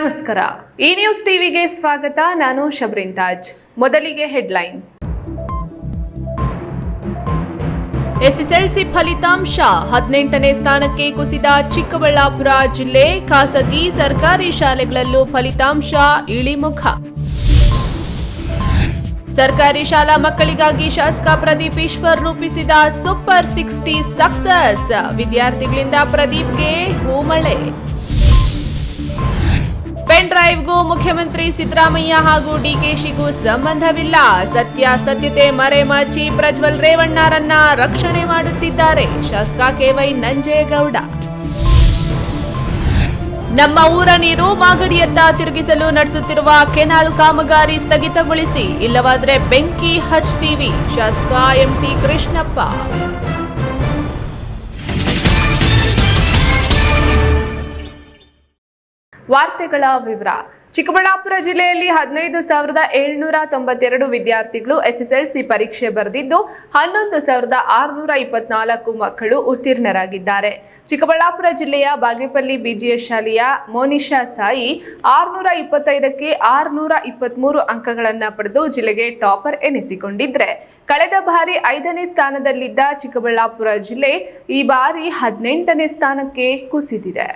ನಮಸ್ಕಾರ. ಈ ನ್ಯೂಸ್ ಟಿವಿಗೆ ಸ್ವಾಗತ. ನಾನು ಶಬ್ರಿನ್ ತಾಜ್. ಮೊದಲಿಗೆ ಹೆಡ್ಲೈನ್ಸ್. ಎಸ್ಎಸ್ಎಲ್ಸಿ ಫಲಿತಾಂಶ 18ನೇ ಸ್ಥಾನಕ್ಕೆ ಕುಸಿದ ಚಿಕ್ಕಬಳ್ಳಾಪುರ ಜಿಲ್ಲೆ. ಖಾಸಗಿ ಸರ್ಕಾರಿ ಶಾಲೆಗಳಲ್ಲೂ ಫಲಿತಾಂಶ ಇಳಿಮುಖ. ಸರ್ಕಾರಿ ಶಾಲಾ ಮಕ್ಕಳಿಗಾಗಿ ಶಾಸಕ ಪ್ರದೀಪ್ ಈಶ್ವರ್ ರೂಪಿಸಿದ ಸೂಪರ್ 60 ಸಕ್ಸಸ್. ವಿದ್ಯಾರ್ಥಿಗಳಿಂದ ಪ್ರದೀಪ್ಗೆ ಹೂಮಳೆ. ಪೆನ್ ಡ್ರೈವ್ಗೂ ಮುಖ್ಯಮಂತ್ರಿ ಸಿದ್ದರಾಮಯ್ಯ ಹಾಗೂ ಡಿಕೆಶಿಗೂ ಸಂಬಂಧವಿಲ್ಲ. ಸತ್ಯಾಸತ್ಯತೆ ಮರೆಮಾಚಿ ಪ್ರಜ್ವಲ್ ರೇವಣ್ಣರನ್ನ ರಕ್ಷಣೆ ಮಾಡುತ್ತಿದ್ದಾರೆ ಶಾಸಕ ಕೆವೈ ನಂಜೇಗೌಡ. ನಮ್ಮ ಊರ ನೀರು ಮಾಗಡಿಯತ್ತ ತಿರುಗಿಸಲು ನಡೆಸುತ್ತಿರುವ ಕೆನಾಲ್ ಕಾಮಗಾರಿ ಸ್ಥಗಿತಗೊಳಿಸಿ, ಇಲ್ಲವಾದರೆ ಬೆಂಕಿ ಹಚ್ತೀವಿ ಶಾಸಕ ಎಂಟಿ ಕೃಷ್ಣಪ್ಪ. ವಾರ್ತೆಗಳ ವಿವರ. ಚಿಕ್ಕಬಳ್ಳಾಪುರ ಜಿಲ್ಲೆಯಲ್ಲಿ 15,792 ವಿದ್ಯಾರ್ಥಿಗಳು ಎಸ್ಎಸ್ಎಲ್ಸಿ ಪರೀಕ್ಷೆ ಬರೆದಿದ್ದು 11,624 ಮಕ್ಕಳು ಉತ್ತೀರ್ಣರಾಗಿದ್ದಾರೆ. ಚಿಕ್ಕಬಳ್ಳಾಪುರ ಜಿಲ್ಲೆಯ ಬಾಗೇಪಲ್ಲಿ ಬಿಜಿಎಸ್ ಶಾಲೆಯ ಮೋನಿಶಾ ಸಾಯಿ 625ಕ್ಕೆ 623 ಅಂಕಗಳನ್ನು ಪಡೆದು ಜಿಲ್ಲೆಗೆ ಟಾಪರ್ ಎನಿಸಿಕೊಂಡಿದ್ರೆ, ಕಳೆದ ಬಾರಿ 5ನೇ ಸ್ಥಾನದಲ್ಲಿದ್ದ ಚಿಕ್ಕಬಳ್ಳಾಪುರ ಜಿಲ್ಲೆ ಈ ಬಾರಿ 18ನೇ ಸ್ಥಾನಕ್ಕೆ ಕುಸಿದಿದೆ.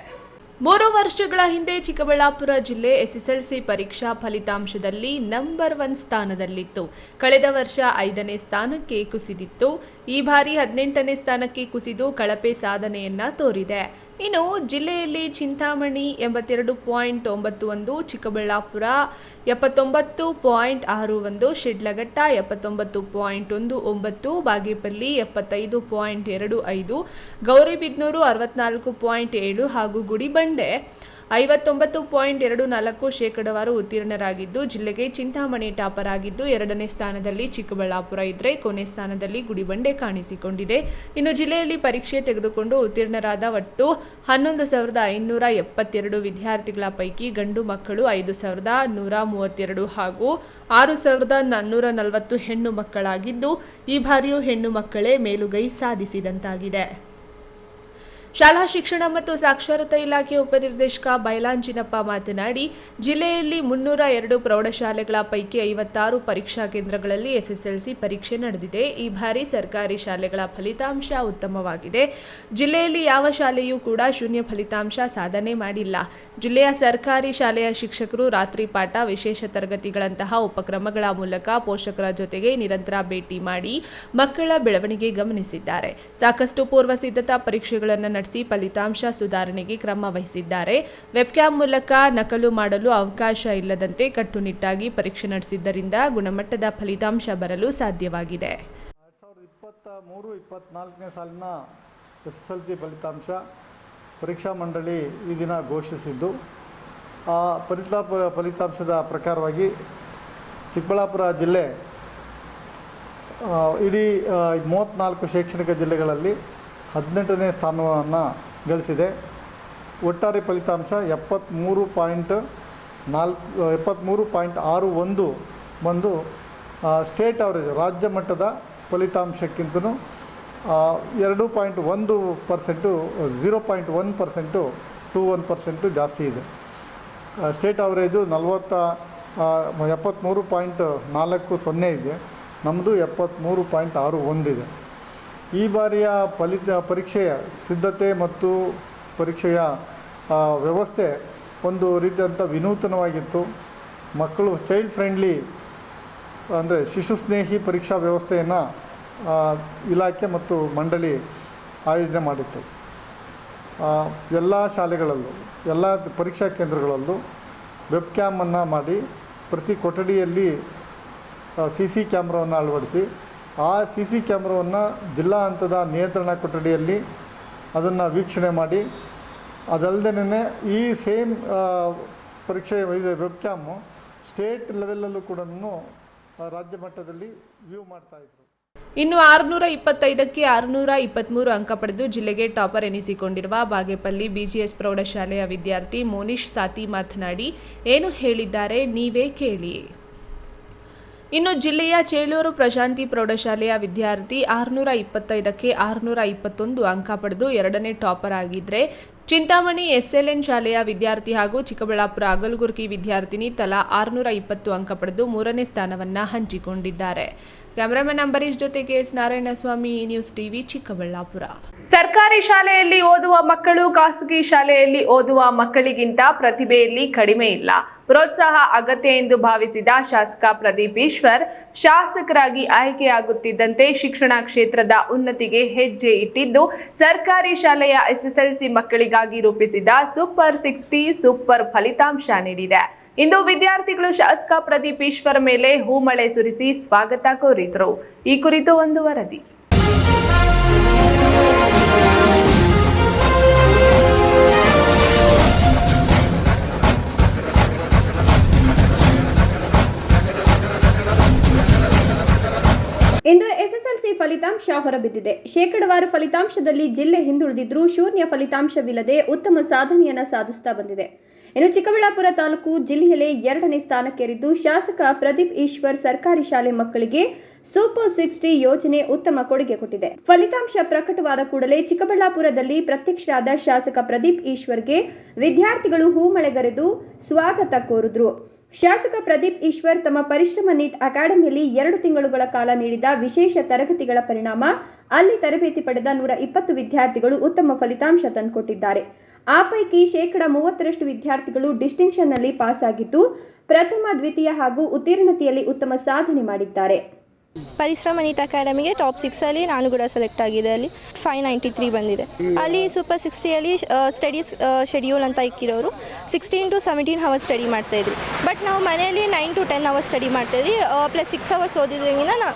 3 ವರ್ಷಗಳ ಹಿಂದೆ ಚಿಕ್ಕಬಳ್ಳಾಪುರ ಜಿಲ್ಲೆ ಎಸ್ಎಸ್ಎಲ್ಸಿ ಪರೀಕ್ಷಾ ಫಲಿತಾಂಶದಲ್ಲಿ ನಂಬರ್ 1 ಸ್ಥಾನದಲ್ಲಿತ್ತು. ಕಳೆದ ವರ್ಷ 5ನೇ ಸ್ಥಾನಕ್ಕೆ ಕುಸಿದಿತ್ತು. ಈ ಬಾರಿ 18ನೇ ಸ್ಥಾನಕ್ಕೆ ಕುಸಿದು ಕಳಪೆ ಸಾಧನೆಯನ್ನ ತೋರಿದೆ. ಇನ್ನು ಜಿಲ್ಲೆಯಲ್ಲಿ ಚಿಂತಾಮಣಿ 82.91, ಚಿಕ್ಕಬಳ್ಳಾಪುರ 79.61, ಶಿಡ್ಲಘಟ್ಟ 79.19, ಬಾಗೇಪಲ್ಲಿ 75.25, ಗೌರಿಬಿದನೂರು 64.7 ಹಾಗೂ ಗುಡಿಬಂಡೆ 59.24 ಶೇಕಡಾವಾರು ಉತ್ತೀರ್ಣರಾಗಿದ್ದು ಜಿಲ್ಲೆಗೆ ಚಿಂತಾಮಣಿ ಟಾಪರ್ ಆಗಿದ್ದು, 2ನೇ ಸ್ಥಾನದಲ್ಲಿ ಚಿಕ್ಕಬಳ್ಳಾಪುರ ಇದ್ರೆ ಕೊನೆ ಸ್ಥಾನದಲ್ಲಿ ಗುಡಿಬಂಡೆ ಕಾಣಿಸಿಕೊಂಡಿದೆ. ಇನ್ನು ಜಿಲ್ಲೆಯಲ್ಲಿ ಪರೀಕ್ಷೆ ತೆಗೆದುಕೊಂಡು ಉತ್ತೀರ್ಣರಾದ ಒಟ್ಟು 11,572 ವಿದ್ಯಾರ್ಥಿಗಳ ಪೈಕಿ ಗಂಡು ಮಕ್ಕಳು 5,132 ಹಾಗೂ 6,440 ಹೆಣ್ಣು ಮಕ್ಕಳಾಗಿದ್ದು, ಈ ಬಾರಿಯೂ ಹೆಣ್ಣು ಮಕ್ಕಳೇ ಮೇಲುಗೈ ಸಾಧಿಸಿದಂತಾಗಿದೆ. ಶಾಲಾ ಶಿಕ್ಷಣ ಮತ್ತು ಸಾಕ್ಷರತಾ ಇಲಾಖೆ ಉಪನಿರ್ದೇಶಕ ಬೈಲಾಂಜಿನಪ್ಪ ಮಾತನಾಡಿ, ಜಿಲ್ಲೆಯಲ್ಲಿ 302 ಪ್ರೌಢಶಾಲೆಗಳ ಪೈಕಿ 56 ಪರೀಕ್ಷಾ ಕೇಂದ್ರಗಳಲ್ಲಿ ಎಸ್ಎಸ್ಎಲ್ಸಿ ಪರೀಕ್ಷೆ ನಡೆದಿದೆ. ಈ ಬಾರಿ ಸರ್ಕಾರಿ ಶಾಲೆಗಳ ಫಲಿತಾಂಶ ಉತ್ತಮವಾಗಿದೆ. ಜಿಲ್ಲೆಯಲ್ಲಿ ಯಾವ ಶಾಲೆಯೂ ಕೂಡ ಶೂನ್ಯ ಫಲಿತಾಂಶ ಸಾಧನೆ ಮಾಡಿಲ್ಲ. ಜಿಲ್ಲೆಯ ಸರ್ಕಾರಿ ಶಾಲೆಯ ಶಿಕ್ಷಕರು ರಾತ್ರಿ ಪಾಠ, ವಿಶೇಷ ತರಗತಿಗಳಂತಹ ಉಪಕ್ರಮಗಳ ಮೂಲಕ ಪೋಷಕರ ಜೊತೆಗೆ ನಿರಂತರ ಭೇಟಿ ಮಾಡಿ ಮಕ್ಕಳ ಬೆಳವಣಿಗೆ ಗಮನಿಸಿದ್ದಾರೆ. ಸಾಕಷ್ಟು ಪೂರ್ವ ಸಿದ್ಧತಾ ಪರೀಕ್ಷೆಗಳನ್ನು ನಡೆಸಿ ಫಲಿತಾಂಶ ಸುಧಾರಣೆಗೆ ಕ್ರಮ ವಹಿಸಿದ್ದಾರೆ. ವೆಬ್ಕ್ಯಾಮ್ ಮೂಲಕ ನಕಲು ಮಾಡಲು ಅವಕಾಶ ಇಲ್ಲದಂತೆ ಕಟ್ಟುನಿಟ್ಟಾಗಿ ಪರೀಕ್ಷೆ ನಡೆಸಿದ್ದರಿಂದ ಗುಣಮಟ್ಟದ ಫಲಿತಾಂಶ ಬರಲು ಸಾಧ್ಯವಾಗಿದೆ. 2023-24ನೇ ಸಾಲಿನ ಎಸ್ಎಸ್ಎಲ್ಸಿ ಫಲಿತಾಂಶ ಪರೀಕ್ಷಾ ಮಂಡಳಿ ಈ ದಿನ ಘೋಷಿಸಿದ್ದು, ಆ ಫಲಿತಾಂಶದ ಪ್ರಕಾರವಾಗಿ ಚಿಕ್ಕಬಳ್ಳಾಪುರ ಜಿಲ್ಲೆ ಇಡೀ 34 ಶೈಕ್ಷಣಿಕ ಜಿಲ್ಲೆಗಳಲ್ಲಿ 18ನೇ ಸ್ಥಾನವನ್ನು ಗಳಿಸಿದೆ. ಒಟ್ಟಾರೆ ಫಲಿತಾಂಶ 73.61 ಬಂದು ಸ್ಟೇಟ್ ಅವರೇಜ್ ರಾಜ್ಯ ಮಟ್ಟದ ಫಲಿತಾಂಶಕ್ಕಿಂತಲೂ 2.1%, 0.1% ಜಾಸ್ತಿ ಇದೆ. ಸ್ಟೇಟ್ ಅವರೇಜು 73.40 ಇದೆ, ನಮ್ಮದು 73.61 ಇದೆ. ಈ ಬಾರಿಯ ಪರೀಕ್ಷೆಯ ಸಿದ್ಧತೆ ಮತ್ತು ಪರೀಕ್ಷೆಯ ವ್ಯವಸ್ಥೆ ಒಂದು ರೀತಿಯಂಥ ವಿನೂತನವಾಗಿತ್ತು. ಮಕ್ಕಳು ಚೈಲ್ಡ್ ಫ್ರೆಂಡ್ಲಿ ಅಂದರೆ ಶಿಶು ಸ್ನೇಹಿ ಪರೀಕ್ಷಾ ವ್ಯವಸ್ಥೆಯನ್ನು ಇಲಾಖೆ ಮತ್ತು ಮಂಡಳಿ ಆಯೋಜನೆ ಮಾಡಿತ್ತು. ಎಲ್ಲ ಶಾಲೆಗಳಲ್ಲೂ ಎಲ್ಲ ಪರೀಕ್ಷಾ ಕೇಂದ್ರಗಳಲ್ಲೂ ವೆಬ್ ಕ್ಯಾಮನ್ನು ಮಾಡಿ ಪ್ರತಿ ಕೊಠಡಿಯಲ್ಲಿ CC ಕ್ಯಾಮ್ರಾವನ್ನು ಅಳವಡಿಸಿ ಆ CC ಕ್ಯಾಮ್ರಾವನ್ನು ಜಿಲ್ಲಾ ಹಂತದ ನಿಯಂತ್ರಣ ಕೊಠಡಿಯಲ್ಲಿ ಅದನ್ನು ವೀಕ್ಷಣೆ ಮಾಡಿ, ಅದಲ್ಲದೇ ಈ ಸೇಮ್ ಪರೀಕ್ಷೆ ವೆಬ್ ಕ್ಯಾಮು ಸ್ಟೇಟ್ ಲೆವೆಲಲ್ಲೂ ಕೂಡ ರಾಜ್ಯ ಮಟ್ಟದಲ್ಲಿ ವ್ಯೂ ಮಾಡ್ತಾಯಿದ್ರು. ಇನ್ನು 625ಕ್ಕೆ 623 ಅಂಕ ಪಡೆದು ಜಿಲ್ಲೆಗೆ ಟಾಪರ್ ಎನಿಸಿಕೊಂಡಿರುವ ಬಾಗೇಪಲ್ಲಿ ಬಿಜಿಎಸ್ ಪ್ರೌಢಶಾಲೆಯ ವಿದ್ಯಾರ್ಥಿ ಮೋನಿಶ್ ಸಾತಿ ಮಾತನಾಡಿ, ಏನು ಹೇಳಿದ್ದಾರೆ ನೀವೇ ಕೇಳಿ. ಇನ್ನು ಜಿಲ್ಲೆಯ ಚೇಳೂರು ಪ್ರಶಾಂತಿ ಪ್ರೌಢಶಾಲೆಯ ವಿದ್ಯಾರ್ಥಿ 625ಕ್ಕೆ 621 ಅಂಕ ಪಡೆದು 2ನೇ ಟಾಪರ್ ಆಗಿದ್ರೆ, ಚಿಂತಾಮಣಿ ಎಸ್ಎಲ್ಎನ್ ಶಾಲೆಯ ವಿದ್ಯಾರ್ಥಿ ಹಾಗೂ ಚಿಕ್ಕಬಳ್ಳಾಪುರ ಅಗಲಗುರ್ಕಿ ವಿದ್ಯಾರ್ಥಿನಿ ತಲಾ 620 ಅಂಕ ಪಡೆದು 3ನೇ ಸ್ಥಾನವನ್ನು ಹಂಚಿಕೊಂಡಿದ್ದಾರೆ. ಕ್ಯಾಮರಾಮನ್ ಅಂಬರೀಶ್ ಜೊತೆಗೆ S Narayanaswamy, news TV, Chikkaballapur. ಸರ್ಕಾರಿ ಶಾಲೆಯಲ್ಲಿ ಓದುವ ಮಕ್ಕಳು ಖಾಸಗಿ ಶಾಲೆಯಲ್ಲಿ ಓದುವ ಮಕ್ಕಳಿಗಿಂತ ಪ್ರತಿಭೆಯಲ್ಲಿ ಕಡಿಮೆ ಇಲ್ಲ. ಪ್ರೋತ್ಸಾಹ ಅಗತ್ಯ ಎಂದು ಭಾವಿಸಿದ ಶಾಸಕ ಪ್ರದೀಪ್ ಈಶ್ವರ್ ಶಾಸಕರಾಗಿ ಆಯ್ಕೆಯಾಗುತ್ತಿದ್ದಂತೆ ಶಿಕ್ಷಣ ಕ್ಷೇತ್ರದ ಉನ್ನತಿಗೆ ಹೆಜ್ಜೆ ಇಟ್ಟಿದ್ದು, ಸರ್ಕಾರಿ ಶಾಲೆಯ ಎಸ್ಎಸ್ಎಲ್ಸಿ ಮಕ್ಕಳಿಗಾಗಿ ರೂಪಿಸಿದ ಸೂಪರ್ 60 ಸೂಪರ್ ಫಲಿತಾಂಶ ನೀಡಿದೆ. ಇಂದು ವಿದ್ಯಾರ್ಥಿಗಳು ಶಾಸಕ ಪ್ರದೀಪ್ ಈಶ್ವರ್ ಮೇಲೆ ಹೂಮಳೆ ಸುರಿಸಿ ಸ್ವಾಗತ ಕೋರಿದರು. ಈ ಕುರಿತು ಒಂದು ವರದಿ. ಇಂದು ಎಸ್ಎಸ್ಎಲ್ಸಿ ಫಲಿತಾಂಶ ಹೊರಬಿದ್ದಿದೆ. ಶೇಕಡವಾರು ಫಲಿತಾಂಶದಲ್ಲಿ ಜಿಲ್ಲೆ ಹಿಂದುಳಿದಿದ್ರೂ ಶೂನ್ಯ ಫಲಿತಾಂಶವಿಲ್ಲದೆ ಉತ್ತಮ ಸಾಧನೆಯನ್ನು ಸಾಧಿಸುತ್ತಾ ಬಂದಿದೆ. ಇನ್ನು ಚಿಕ್ಕಬಳ್ಳಾಪುರ ತಾಲೂಕು ಜಿಲ್ಲೆಯಲ್ಲೇ 2ನೇ ಸ್ಥಾನಕ್ಕೇರಿದ್ದು, ಶಾಸಕ ಪ್ರದೀಪ್ ಈಶ್ವರ್ ಸರ್ಕಾರಿ ಶಾಲೆ ಮಕ್ಕಳಿಗೆ ಸೂಪರ್ 60 ಯೋಜನೆ ಉತ್ತಮ ಕೊಡುಗೆ ಕೊಟ್ಟಿದೆ. ಫಲಿತಾಂಶ ಪ್ರಕಟವಾದ ಕೂಡಲೇ ಚಿಕ್ಕಬಳ್ಳಾಪುರದಲ್ಲಿ ಪ್ರತ್ಯಕ್ಷರಾದ ಶಾಸಕ ಪ್ರದೀಪ್ ಈಶ್ವರ್ಗೆ ವಿದ್ಯಾರ್ಥಿಗಳು ಹೂಮಳೆಗರೆದು ಸ್ವಾಗತ ಕೋರಿದ್ರು. ಶಾಸಕ ಪ್ರದೀಪ್ ಈಶ್ವರ್ ತಮ್ಮ ಪರಿಶ್ರಮ ನೀಟ್ ಅಕಾಡೆಮಿಯಲ್ಲಿ 2 ತಿಂಗಳುಗಳ ಕಾಲ ನೀಡಿದ ವಿಶೇಷ ತರಗತಿಗಳ ಪರಿಣಾಮ ಅಲ್ಲಿ ತರಬೇತಿ ಪಡೆದ 120 ವಿದ್ಯಾರ್ಥಿಗಳು ಉತ್ತಮ ಫಲಿತಾಂಶ ತಂದುಕೊಟ್ಟಿದ್ದಾರೆ. ಆ ಪೈಕಿ 30% ವಿದ್ಯಾರ್ಥಿಗಳು ಡಿಸ್ಟಿಂಕ್ಷನ್ನಲ್ಲಿ ಪಾಸ್ ಆಗಿದ್ದು, ಪ್ರಥಮ, ದ್ವಿತೀಯ ಹಾಗೂ ಉತ್ತೀರ್ಣತೆಯಲ್ಲಿ ಉತ್ತಮ ಸಾಧನೆ ಮಾಡಿದ್ದಾರೆ. ಪರಿಶ್ರಮ ನೀಟ್ ಅಕಾಡೆಮಿಗೆ ಟಾಪ್ 6 ನಾನು ಕೂಡ ಸೆಲೆಕ್ಟ್ ಆಗಿದೆ. ಅಲ್ಲಿ 593 ಬಂದಿದೆ. ಅಲ್ಲಿ ಸೂಪರ್ 60 ಸ್ಟಡೀಸ್ ಶೆಡ್ಯೂಲ್ ಅಂತ ಇಕ್ಕಿರೋರು 16 to 17 ಅವರ್ಸ್ ಸ್ಟಡಿ ಮಾಡ್ತಾಯಿದ್ರಿ. ಬಟ್ ನಾವು ಮನೆಯಲ್ಲಿ 9 to 10 ಅವರ್ಸ್ ಸ್ಟಡಿ ಮಾಡ್ತಾಯಿದ್ರಿ. ಪ್ಲಸ್ 6 ಅವರ್ಸ್ ಓದಿದ್ರಿಂದ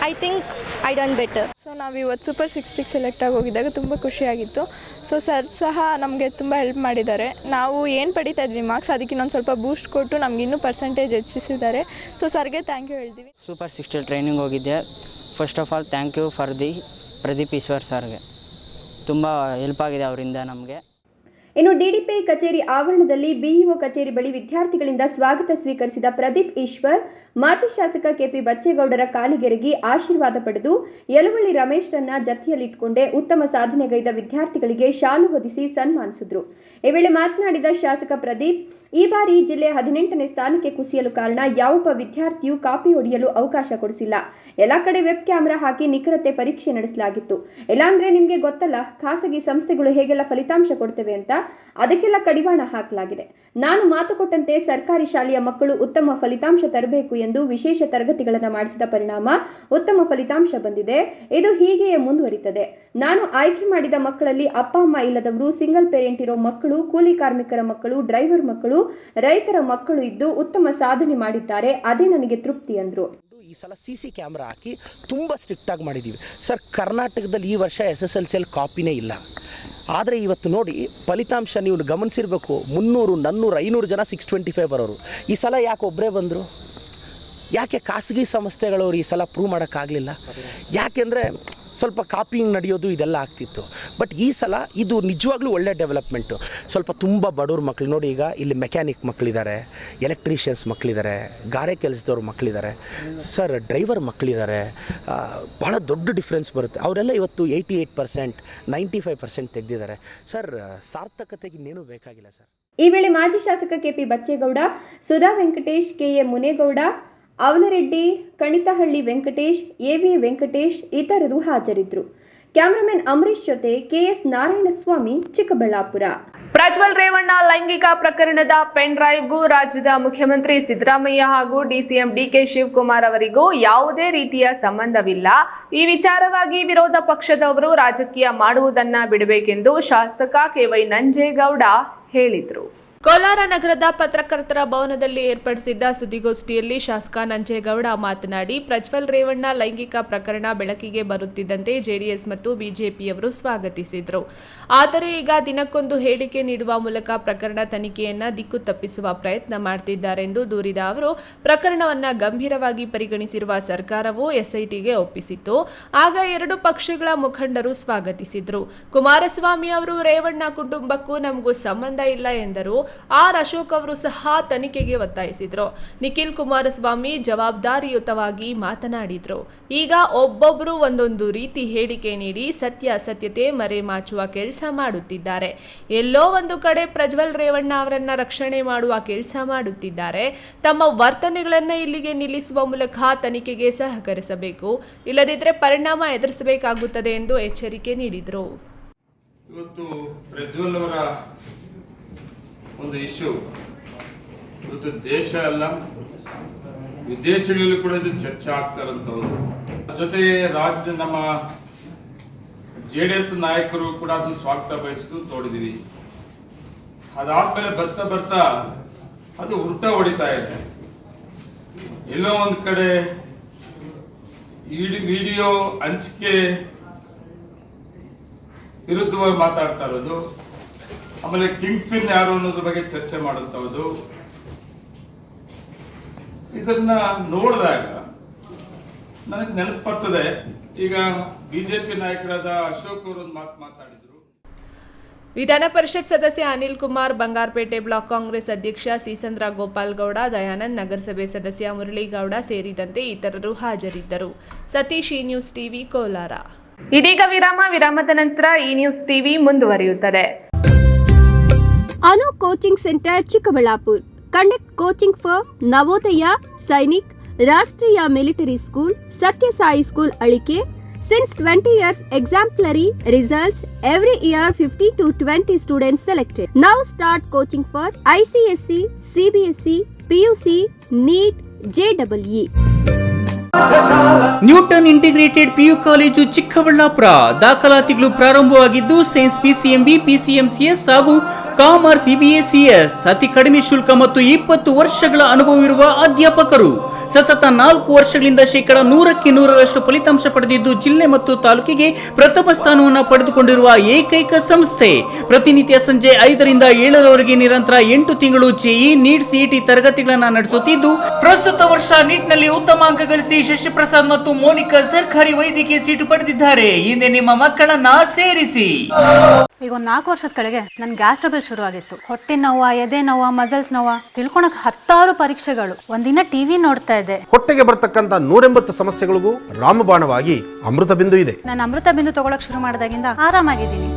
I think I done better. So ನಾವು ಇವತ್ತು ಸೂಪರ್ 60 ಸೆಲೆಕ್ಟ್ ಆಗಿ ಹೋಗಿದ್ದಾಗ ತುಂಬ ಖುಷಿಯಾಗಿತ್ತು. ಸೊ ಸರ್ ಸಹ ನಮಗೆ ತುಂಬ ಹೆಲ್ಪ್ ಮಾಡಿದ್ದಾರೆ. ನಾವು ಏನು ಪಡಿತಾ ಇದ್ವಿ ಮಾರ್ಕ್ಸ್, ಅದಕ್ಕೆ ಇನ್ನೊಂದು ಸ್ವಲ್ಪ ಬೂಸ್ಟ್ ಕೊಟ್ಟು ನಮ್ಗೆ ಇನ್ನೂ ಪರ್ಸೆಂಟೇಜ್ ಹೆಚ್ಚಿಸಿದ್ದಾರೆ. ಸೊ ಸರ್ಗೆ ಥ್ಯಾಂಕ್ ಯು ಹೇಳ್ತೀವಿ. ಸೂಪರ್ 60 ಟ್ರೈನಿಂಗ್ ಹೋಗಿದ್ದೆ. First of all thank you for Pradeep Eshwar ಸರ್ಗೆ. ತುಂಬ ಹೆಲ್ಪ್ ಆಗಿದೆ ಅವರಿಂದ ನಮಗೆ. ಇನ್ನು ಡಿಡಿಪಿಐ ಕಚೇರಿ ಆವರಣದಲ್ಲಿ ಬಿಇಒ ಕಚೇರಿ ಬಳಿ ವಿದ್ಯಾರ್ಥಿಗಳಿಂದ ಸ್ವಾಗತ ಸ್ವೀಕರಿಸಿದ ಪ್ರದೀಪ್ ಈಶ್ವರ್ ಮಾಜಿ ಶಾಸಕ ಕೆಪಿ ಬಚ್ಚೇಗೌಡರ ಕಾಲಿಗೆರಗಿ ಆಶೀರ್ವಾದ ಪಡೆದು ಯಲವಳ್ಳಿ ರಮೇಶ್ರನ್ನ ಜತೆಯಲ್ಲಿಟ್ಟುಕೊಂಡೇ ಉತ್ತಮ ಸಾಧನೆಗೈದ ವಿದ್ಯಾರ್ಥಿಗಳಿಗೆ ಶಾಲು ಹೊದಿಸಿ ಸನ್ಮಾನಿಸಿದ್ರು. ಈ ವೇಳೆ ಮಾತನಾಡಿದ ಶಾಸಕ ಪ್ರದೀಪ್, ಈ ಬಾರಿ ಜಿಲ್ಲೆ 18ನೇ ಸ್ಥಾನಕ್ಕೆ ಕುಸಿಯಲು ಕಾರಣ ಯಾವೊಬ್ಬ ವಿದ್ಯಾರ್ಥಿಯೂ ಕಾಪಿ ಹೊಡೆಯಲು ಅವಕಾಶ ಕೊಡಿಸಿಲ್ಲ. ಎಲ್ಲ ಕಡೆ ವೆಬ್ ಕ್ಯಾಮೆರಾ ಹಾಕಿ ನಿಖರತೆ ಪರೀಕ್ಷೆ ನಡೆಸಲಾಗಿತ್ತು. ಇಲ್ಲಾಂದ್ರೆ ನಿಮಗೆ ಗೊತ್ತಲ್ಲ ಖಾಸಗಿ ಸಂಸ್ಥೆಗಳು ಹೇಗೆಲ್ಲ ಫಲಿತಾಂಶ ಕೊಡ್ತವೆ ಅಂತ, ಅದಕ್ಕೆಲ್ಲ ಕಡಿವಾಣ ಹಾಕಲಾಗಿದೆ. ನಾನು ಮಾತು ಕೊಟ್ಟಂತೆ ಸರ್ಕಾರಿ ಶಾಲೆಯ ಮಕ್ಕಳು ಉತ್ತಮ ಫಲಿತಾಂಶ ತರಬೇಕು ಎಂದು ವಿಶೇಷ ತರಗತಿಗಳನ್ನು ಮಾಡಿಸಿದ ಪರಿಣಾಮ ಉತ್ತಮ ಫಲಿತಾಂಶ ಬಂದಿದೆ. ಇದು ಹೀಗೆಯೇ ಮುಂದುವರಿಯುತ್ತದೆ. ನಾನು ಆಯ್ಕೆ ಮಾಡಿದ ಮಕ್ಕಳಲ್ಲಿ ಅಪ್ಪ ಅಮ್ಮ ಇಲ್ಲದವರು, ಸಿಂಗಲ್ ಪೇರೆಂಟ್ ಇರೋ ಮಕ್ಕಳು, ಕೂಲಿ ಕಾರ್ಮಿಕರ ಮಕ್ಕಳು, ಡ್ರೈವರ್ ಮಕ್ಕಳು, ರೈತರ ಮಕ್ಕಳು ಇದ್ದು ಉತ್ತಮ ಸಾಧನೆ ಮಾಡಿದ್ದಾರೆ. ಅದೇ ನನಗೆ ತೃಪ್ತಿ ಅಂದರು. ಈ ಸಲ CC ಕ್ಯಾಮ್ರಾ ಹಾಕಿ ತುಂಬ ಸ್ಟ್ರಿಕ್ಟಾಗಿ ಮಾಡಿದ್ದೀವಿ ಸರ್. ಕರ್ನಾಟಕದಲ್ಲಿ ಈ ವರ್ಷ SSLCಯಲ್ಲಿ ಕಾಪಿನೇ ಇಲ್ಲ. ಆದರೆ ಇವತ್ತು ನೋಡಿ ಫಲಿತಾಂಶ ನೀವು ಗಮನಿಸಿರಬೇಕು, 300, 400, 500 ಜನ 625 ಬರೋರು. ಈ ಸಲ ಯಾಕೆ ಒಬ್ಬರೇ ಬಂದರು? ಯಾಕೆ ಖಾಸಗಿ ಸಂಸ್ಥೆಗಳವರು ಈ ಸಲ ಪ್ರೂವ್ ಮಾಡೋಕ್ಕಾಗಲಿಲ್ಲ? ಯಾಕೆಂದರೆ ಸ್ವಲ್ಪ ಕಾಪಿಂಗ್ ನಡೆಯೋದು ಇದೆಲ್ಲ ಆಗ್ತಿತ್ತು. ಬಟ್ ಈ ಸಲ ಇದು ನಿಜವಾಗ್ಲೂ ಒಳ್ಳೆ ಡೆವಲಪ್ಮೆಂಟು. ಸ್ವಲ್ಪ ತುಂಬ ಬಡವ್ರ ಮಕ್ಕಳು ನೋಡಿ, ಈಗ ಇಲ್ಲಿ ಮೆಕ್ಯಾನಿಕ್ ಮಕ್ಕಳಿದ್ದಾರೆ, ಎಲೆಕ್ಟ್ರಿಷಿಯನ್ಸ್ ಮಕ್ಕಳಿದ್ದಾರೆ, ಗಾರೆ ಕೆಲಸದವ್ರ ಮಕ್ಕಳಿದ್ದಾರೆ ಸರ್, ಡ್ರೈವರ್ ಮಕ್ಕಳಿದ್ದಾರೆ. ಭಾಳ ದೊಡ್ಡ ಡಿಫ್ರೆನ್ಸ್ ಬರುತ್ತೆ. ಅವರೆಲ್ಲ ಇವತ್ತು 88%, 95% ತೆಗೆದಿದ್ದಾರೆ ಸರ್. ಸಾರ್ಥಕತೆಗೆ ಇನ್ನೇನೂ ಬೇಕಾಗಿಲ್ಲ ಸರ್. ಈ ವೇಳೆ ಮಾಜಿ ಶಾಸಕ ಕೆಪಿ ಬಚ್ಚೇಗೌಡ, ಸುಧಾ ವೆಂಕಟೇಶ್, ಕೆಎ ಮುನೇಗೌಡ, ಅವಲರೆಡ್ಡಿ, ಕಣಿತಹಳ್ಳಿ ವೆಂಕಟೇಶ್, ಎವಿ ವೆಂಕಟೇಶ್ ಇತರರು ಹಾಜರಿದ್ದರು. ಕ್ಯಾಮರಾಮನ್ ಅಂಬರೀಶ್ ಜೊತೆ ಕೆಎಸ್ ನಾರಾಯಣಸ್ವಾಮಿ, ಚಿಕ್ಕಬಳ್ಳಾಪುರ. ಪ್ರಜ್ವಲ್ ರೇವಣ್ಣ ಲೈಂಗಿಕ ಪ್ರಕರಣದ ಪೆನ್ ಡ್ರೈವ್ಗೂ ರಾಜ್ಯದ ಮುಖ್ಯಮಂತ್ರಿ ಸಿದ್ದರಾಮಯ್ಯ ಹಾಗೂ ಡಿಸಿಎಂ ಡಿಕೆ ಶಿವಕುಮಾರ್ ಅವರಿಗೂ ಯಾವುದೇ ರೀತಿಯ ಸಂಬಂಧವಿಲ್ಲ. ಈ ವಿಚಾರವಾಗಿ ವಿರೋಧ ಪಕ್ಷದವರು ರಾಜಕೀಯ ಮಾಡುವುದನ್ನ ಬಿಡಬೇಕೆಂದು ಶಾಸಕ ಕೆವೈ ನಂಜೇಗೌಡ ಹೇಳಿದರು. ಕೋಲಾರ ನಗರದ ಪತ್ರಕರ್ತರ ಭವನದಲ್ಲಿ ಏರ್ಪಡಿಸಿದ್ದ ಸುದ್ದಿಗೋಷ್ಠಿಯಲ್ಲಿ ಶಾಸಕ ನಂಜೇಗೌಡ ಮಾತನಾಡಿ, ಪ್ರಜ್ವಲ್ ರೇವಣ್ಣ ಲೈಂಗಿಕ ಪ್ರಕರಣ ಬೆಳಕಿಗೆ ಬರುತ್ತಿದ್ದಂತೆ ಜೆಡಿಎಸ್ ಮತ್ತು ಬಿಜೆಪಿಯವರು ಸ್ವಾಗತಿಸಿದರು. ಆದರೆ ಈಗ ದಿನಕ್ಕೊಂದು ಹೇಳಿಕೆ ನೀಡುವ ಮೂಲಕ ಪ್ರಕರಣ ತನಿಖೆಯನ್ನ ದಿಕ್ಕು ತಪ್ಪಿಸುವ ಪ್ರಯತ್ನ ಮಾಡುತ್ತಿದ್ದಾರೆಂದು ದೂರಿದ ಅವರು, ಪ್ರಕರಣವನ್ನ ಗಂಭೀರವಾಗಿ ಪರಿಗಣಿಸಿರುವ ಸರ್ಕಾರವು ಎಸ್ಐಟಿಗೆ ಒಪ್ಪಿಸಿತ್ತು. ಆಗ 2 ಪಕ್ಷಗಳ ಮುಖಂಡರು ಸ್ವಾಗತಿಸಿದ್ರು. ಕುಮಾರಸ್ವಾಮಿ ಅವರು ರೇವಣ್ಣ ಕುಟುಂಬಕ್ಕೂ ನಮಗೂ ಸಂಬಂಧ ಇಲ್ಲ ಎಂದರು. ಆರ್ ಅಶೋಕ್ ಅವರು ಸಹ ತನಿಖೆಗೆ ಒತ್ತಾಯಿಸಿದರು. ನಿಖಿಲ್ ಕುಮಾರಸ್ವಾಮಿ ಜವಾಬ್ದಾರಿಯುತವಾಗಿ ಮಾತನಾಡಿದರು. ಈಗ ಒಬ್ಬೊಬ್ಬರು ಒಂದೊಂದು ರೀತಿ ಹೇಳಿಕೆ ನೀಡಿ ಸತ್ಯಾಸತ್ಯತೆ ಮರೆಮಾಚುವ ಕೆಲಸ ಮಾಡುತ್ತಿದ್ದಾರೆ. ಎಲ್ಲೋ ಒಂದು ಕಡೆ ಪ್ರಜ್ವಲ್ ರೇವಣ್ಣ ಅವರನ್ನ ರಕ್ಷಣೆ ಮಾಡುವ ಕೆಲಸ ಮಾಡುತ್ತಿದ್ದಾರೆ. ತಮ್ಮ ವರ್ತನೆಗಳನ್ನು ಇಲ್ಲಿಗೆ ನಿಲ್ಲಿಸುವ ಮೂಲಕ ತನಿಖೆಗೆ ಸಹಕರಿಸಬೇಕು, ಇಲ್ಲದಿದ್ದರೆ ಪರಿಣಾಮ ಎದುರಿಸಬೇಕಾಗುತ್ತದೆ ಎಂದು ಎಚ್ಚರಿಕೆ ನೀಡಿದರು. ಇವತ್ತು ಪ್ರಜ್ವಲ್ ಅವರ ಒಂದು ಇಶ್ಯೂ ಇವತ್ತು ದೇಶ ಅಲ್ಲ ವಿದೇಶಗಳಲ್ಲಿ ಕೂಡ ಇದು ಚರ್ಚೆ ಆಗ್ತಾರಂಥವ್ರು. ಜೊತೆಗೆ ನಮ್ಮ JDS ನಾಯಕರು ಕೂಡ ಅದು ಸ್ವಾಗತ ಬಯಸಿದ್ದು ನೋಡಿದೀವಿ. ಅದಾದ್ಮೇಲೆ ಬರ್ತಾ ಅದು ಉಲ್ಟಾ ಹೊಡಿತಾ ಇದೆ. ಎಲ್ಲೋ ಒಂದ್ ಕಡೆ ವಿಡಿಯೋ ಹಂಚಿಕೆ ವಿರುದ್ಧವಾಗಿ ಮಾತಾಡ್ತಾ ಇರೋದು, ಆಮೇಲೆ ಕಿಂಗ್ ಪಿನ್ ಯಾರು ಅನ್ನೋದ್ರ ಬಗ್ಗೆ ಚರ್ಚೆ ಮಾಡುವಂಥದ್ದು. ಇದನ್ನ ನೋಡಿದಾಗ ನನಗೆ ನೆನಪು ಬರ್ತದೆ, ಈಗ ಬಿಜೆಪಿ ನಾಯಕರಾದ ಅಶೋಕ್ ಅವರು ಒಂದು ಮಾತಾಡಿದ್ರು. ವಿಧಾನ ಪರಿಷತ್ ಸದಸ್ಯ ಅನಿಲ್ ಕುಮಾರ್, ಬಂಗಾರಪೇಟೆ ಬ್ಲಾಕ್ ಕಾಂಗ್ರೆಸ್ ಅಧ್ಯಕ್ಷ ಸೀಸಂದ್ರ ಗೋಪಾಲ್ ಗೌಡ, ದಯಾನಂದ್, ನಗರಸಭೆ ಸದಸ್ಯ ಮುರಳೀಗೌಡ ಸೇರಿದಂತೆ ಇತರರು ಹಾಜರಿದ್ದರು. ಸತೀಶ್, ಈ ನ್ಯೂಸ್ ಟಿವಿ, ಕೋಲಾರ. ಇದೀಗ ವಿರಾಮದ ನಂತರ ಈ ನ್ಯೂಸ್ ಟಿವಿ ಮುಂದುವರಿಯುತ್ತದೆ. Anu coaching centre Chikkaballapur conduct coaching for Navodaya, Sainik, Rashtriya military school, Sathya Sai school Alike. Since 20 years, exemplary results. Every year 15 to 20 students selected. Now start coaching for ICSE, CBSE, PUC, NEET, JEE. Newton integrated PU college Chikkaballapur. ದಾಖಲಾತಿಗಳು ಪ್ರಾರಂಭವಾಗಿದ್ದು science PCMB, PCMCS ಹಾಗೂ commerce CBSES. ಅತಿ ಕಡಿಮೆ ಶುಲ್ಕ ಮತ್ತು 20 ವರ್ಷಗಳ ಅನುಭವವಿರುವ ಅಧ್ಯಾಪಕರು. ಸತತ 4 ವರ್ಷಗಳಿಂದ 100% ಫಲಿತಾಂಶ ಪಡೆದಿದ್ದು ಜಿಲ್ಲೆ ಮತ್ತು ತಾಲೂಕಿಗೆ ಪ್ರಥಮ ಸ್ಥಾನವನ್ನು ಪಡೆದುಕೊಂಡಿರುವ ಏಕೈಕ ಸಂಸ್ಥೆ. ಪ್ರತಿನಿತ್ಯ ಸಂಜೆ 5 ರಿಂದ 7 ನಿರಂತರ 8 ತಿಂಗಳು JEE, NEET, CET ತರಗತಿಗಳನ್ನು ನಡೆಸುತ್ತಿದ್ದು ಪ್ರಸ್ತುತ ವರ್ಷ ನೀಟ್ನಲ್ಲಿ ಉತ್ತಮ ಅಂಕ ಗಳಿಸಿ ಶಶಿಪ್ರಸಾದ್ ಮತ್ತು ಮೋನಿಕಾ ಸರ್ಕಾರಿ ವೈದ್ಯಕೀಯ ಸೀಟು ಪಡೆದಿದ್ದಾರೆ. ಹಿಂದೆ ನಿಮ್ಮ ಮಕ್ಕಳನ್ನ ಸೇರಿಸಿ. ಈಗ ಒಂದು 4 ವರ್ಷದ ಕೆಳಗೆ ನನ್ನ ಗ್ಯಾಸ್ ಟ್ರಬಲ್ ಶುರು ಆಗಿತ್ತು. ಹೊಟ್ಟೆ ನೋವ, ಎದೆ ನೋವ, ಮಸಲ್ಸ್ ನೋವ, ತಿಳ್ಕೊಳಕ್ 10 ಪರೀಕ್ಷೆಗಳು. ಒಂದಿನ ಟಿವಿ ನೋಡ್ತಾ ಇದ್ದೆ. ಹೊಟ್ಟೆಗೆ ಬರ್ತಕ್ಕಂಥ 180 ಸಮಸ್ಯೆಗಳಿಗೂ ರಾಮಬಾಣವಾಗಿ ಅಮೃತ ಬಿಂದು ಇದೆ. ನಾನು ಅಮೃತ ಬಿಂದು ತಗೊಳಕ್ ಶುರು ಮಾಡಿದಾಗಿಂದ ಆರಾಮಾಗಿದ್ದೀನಿ.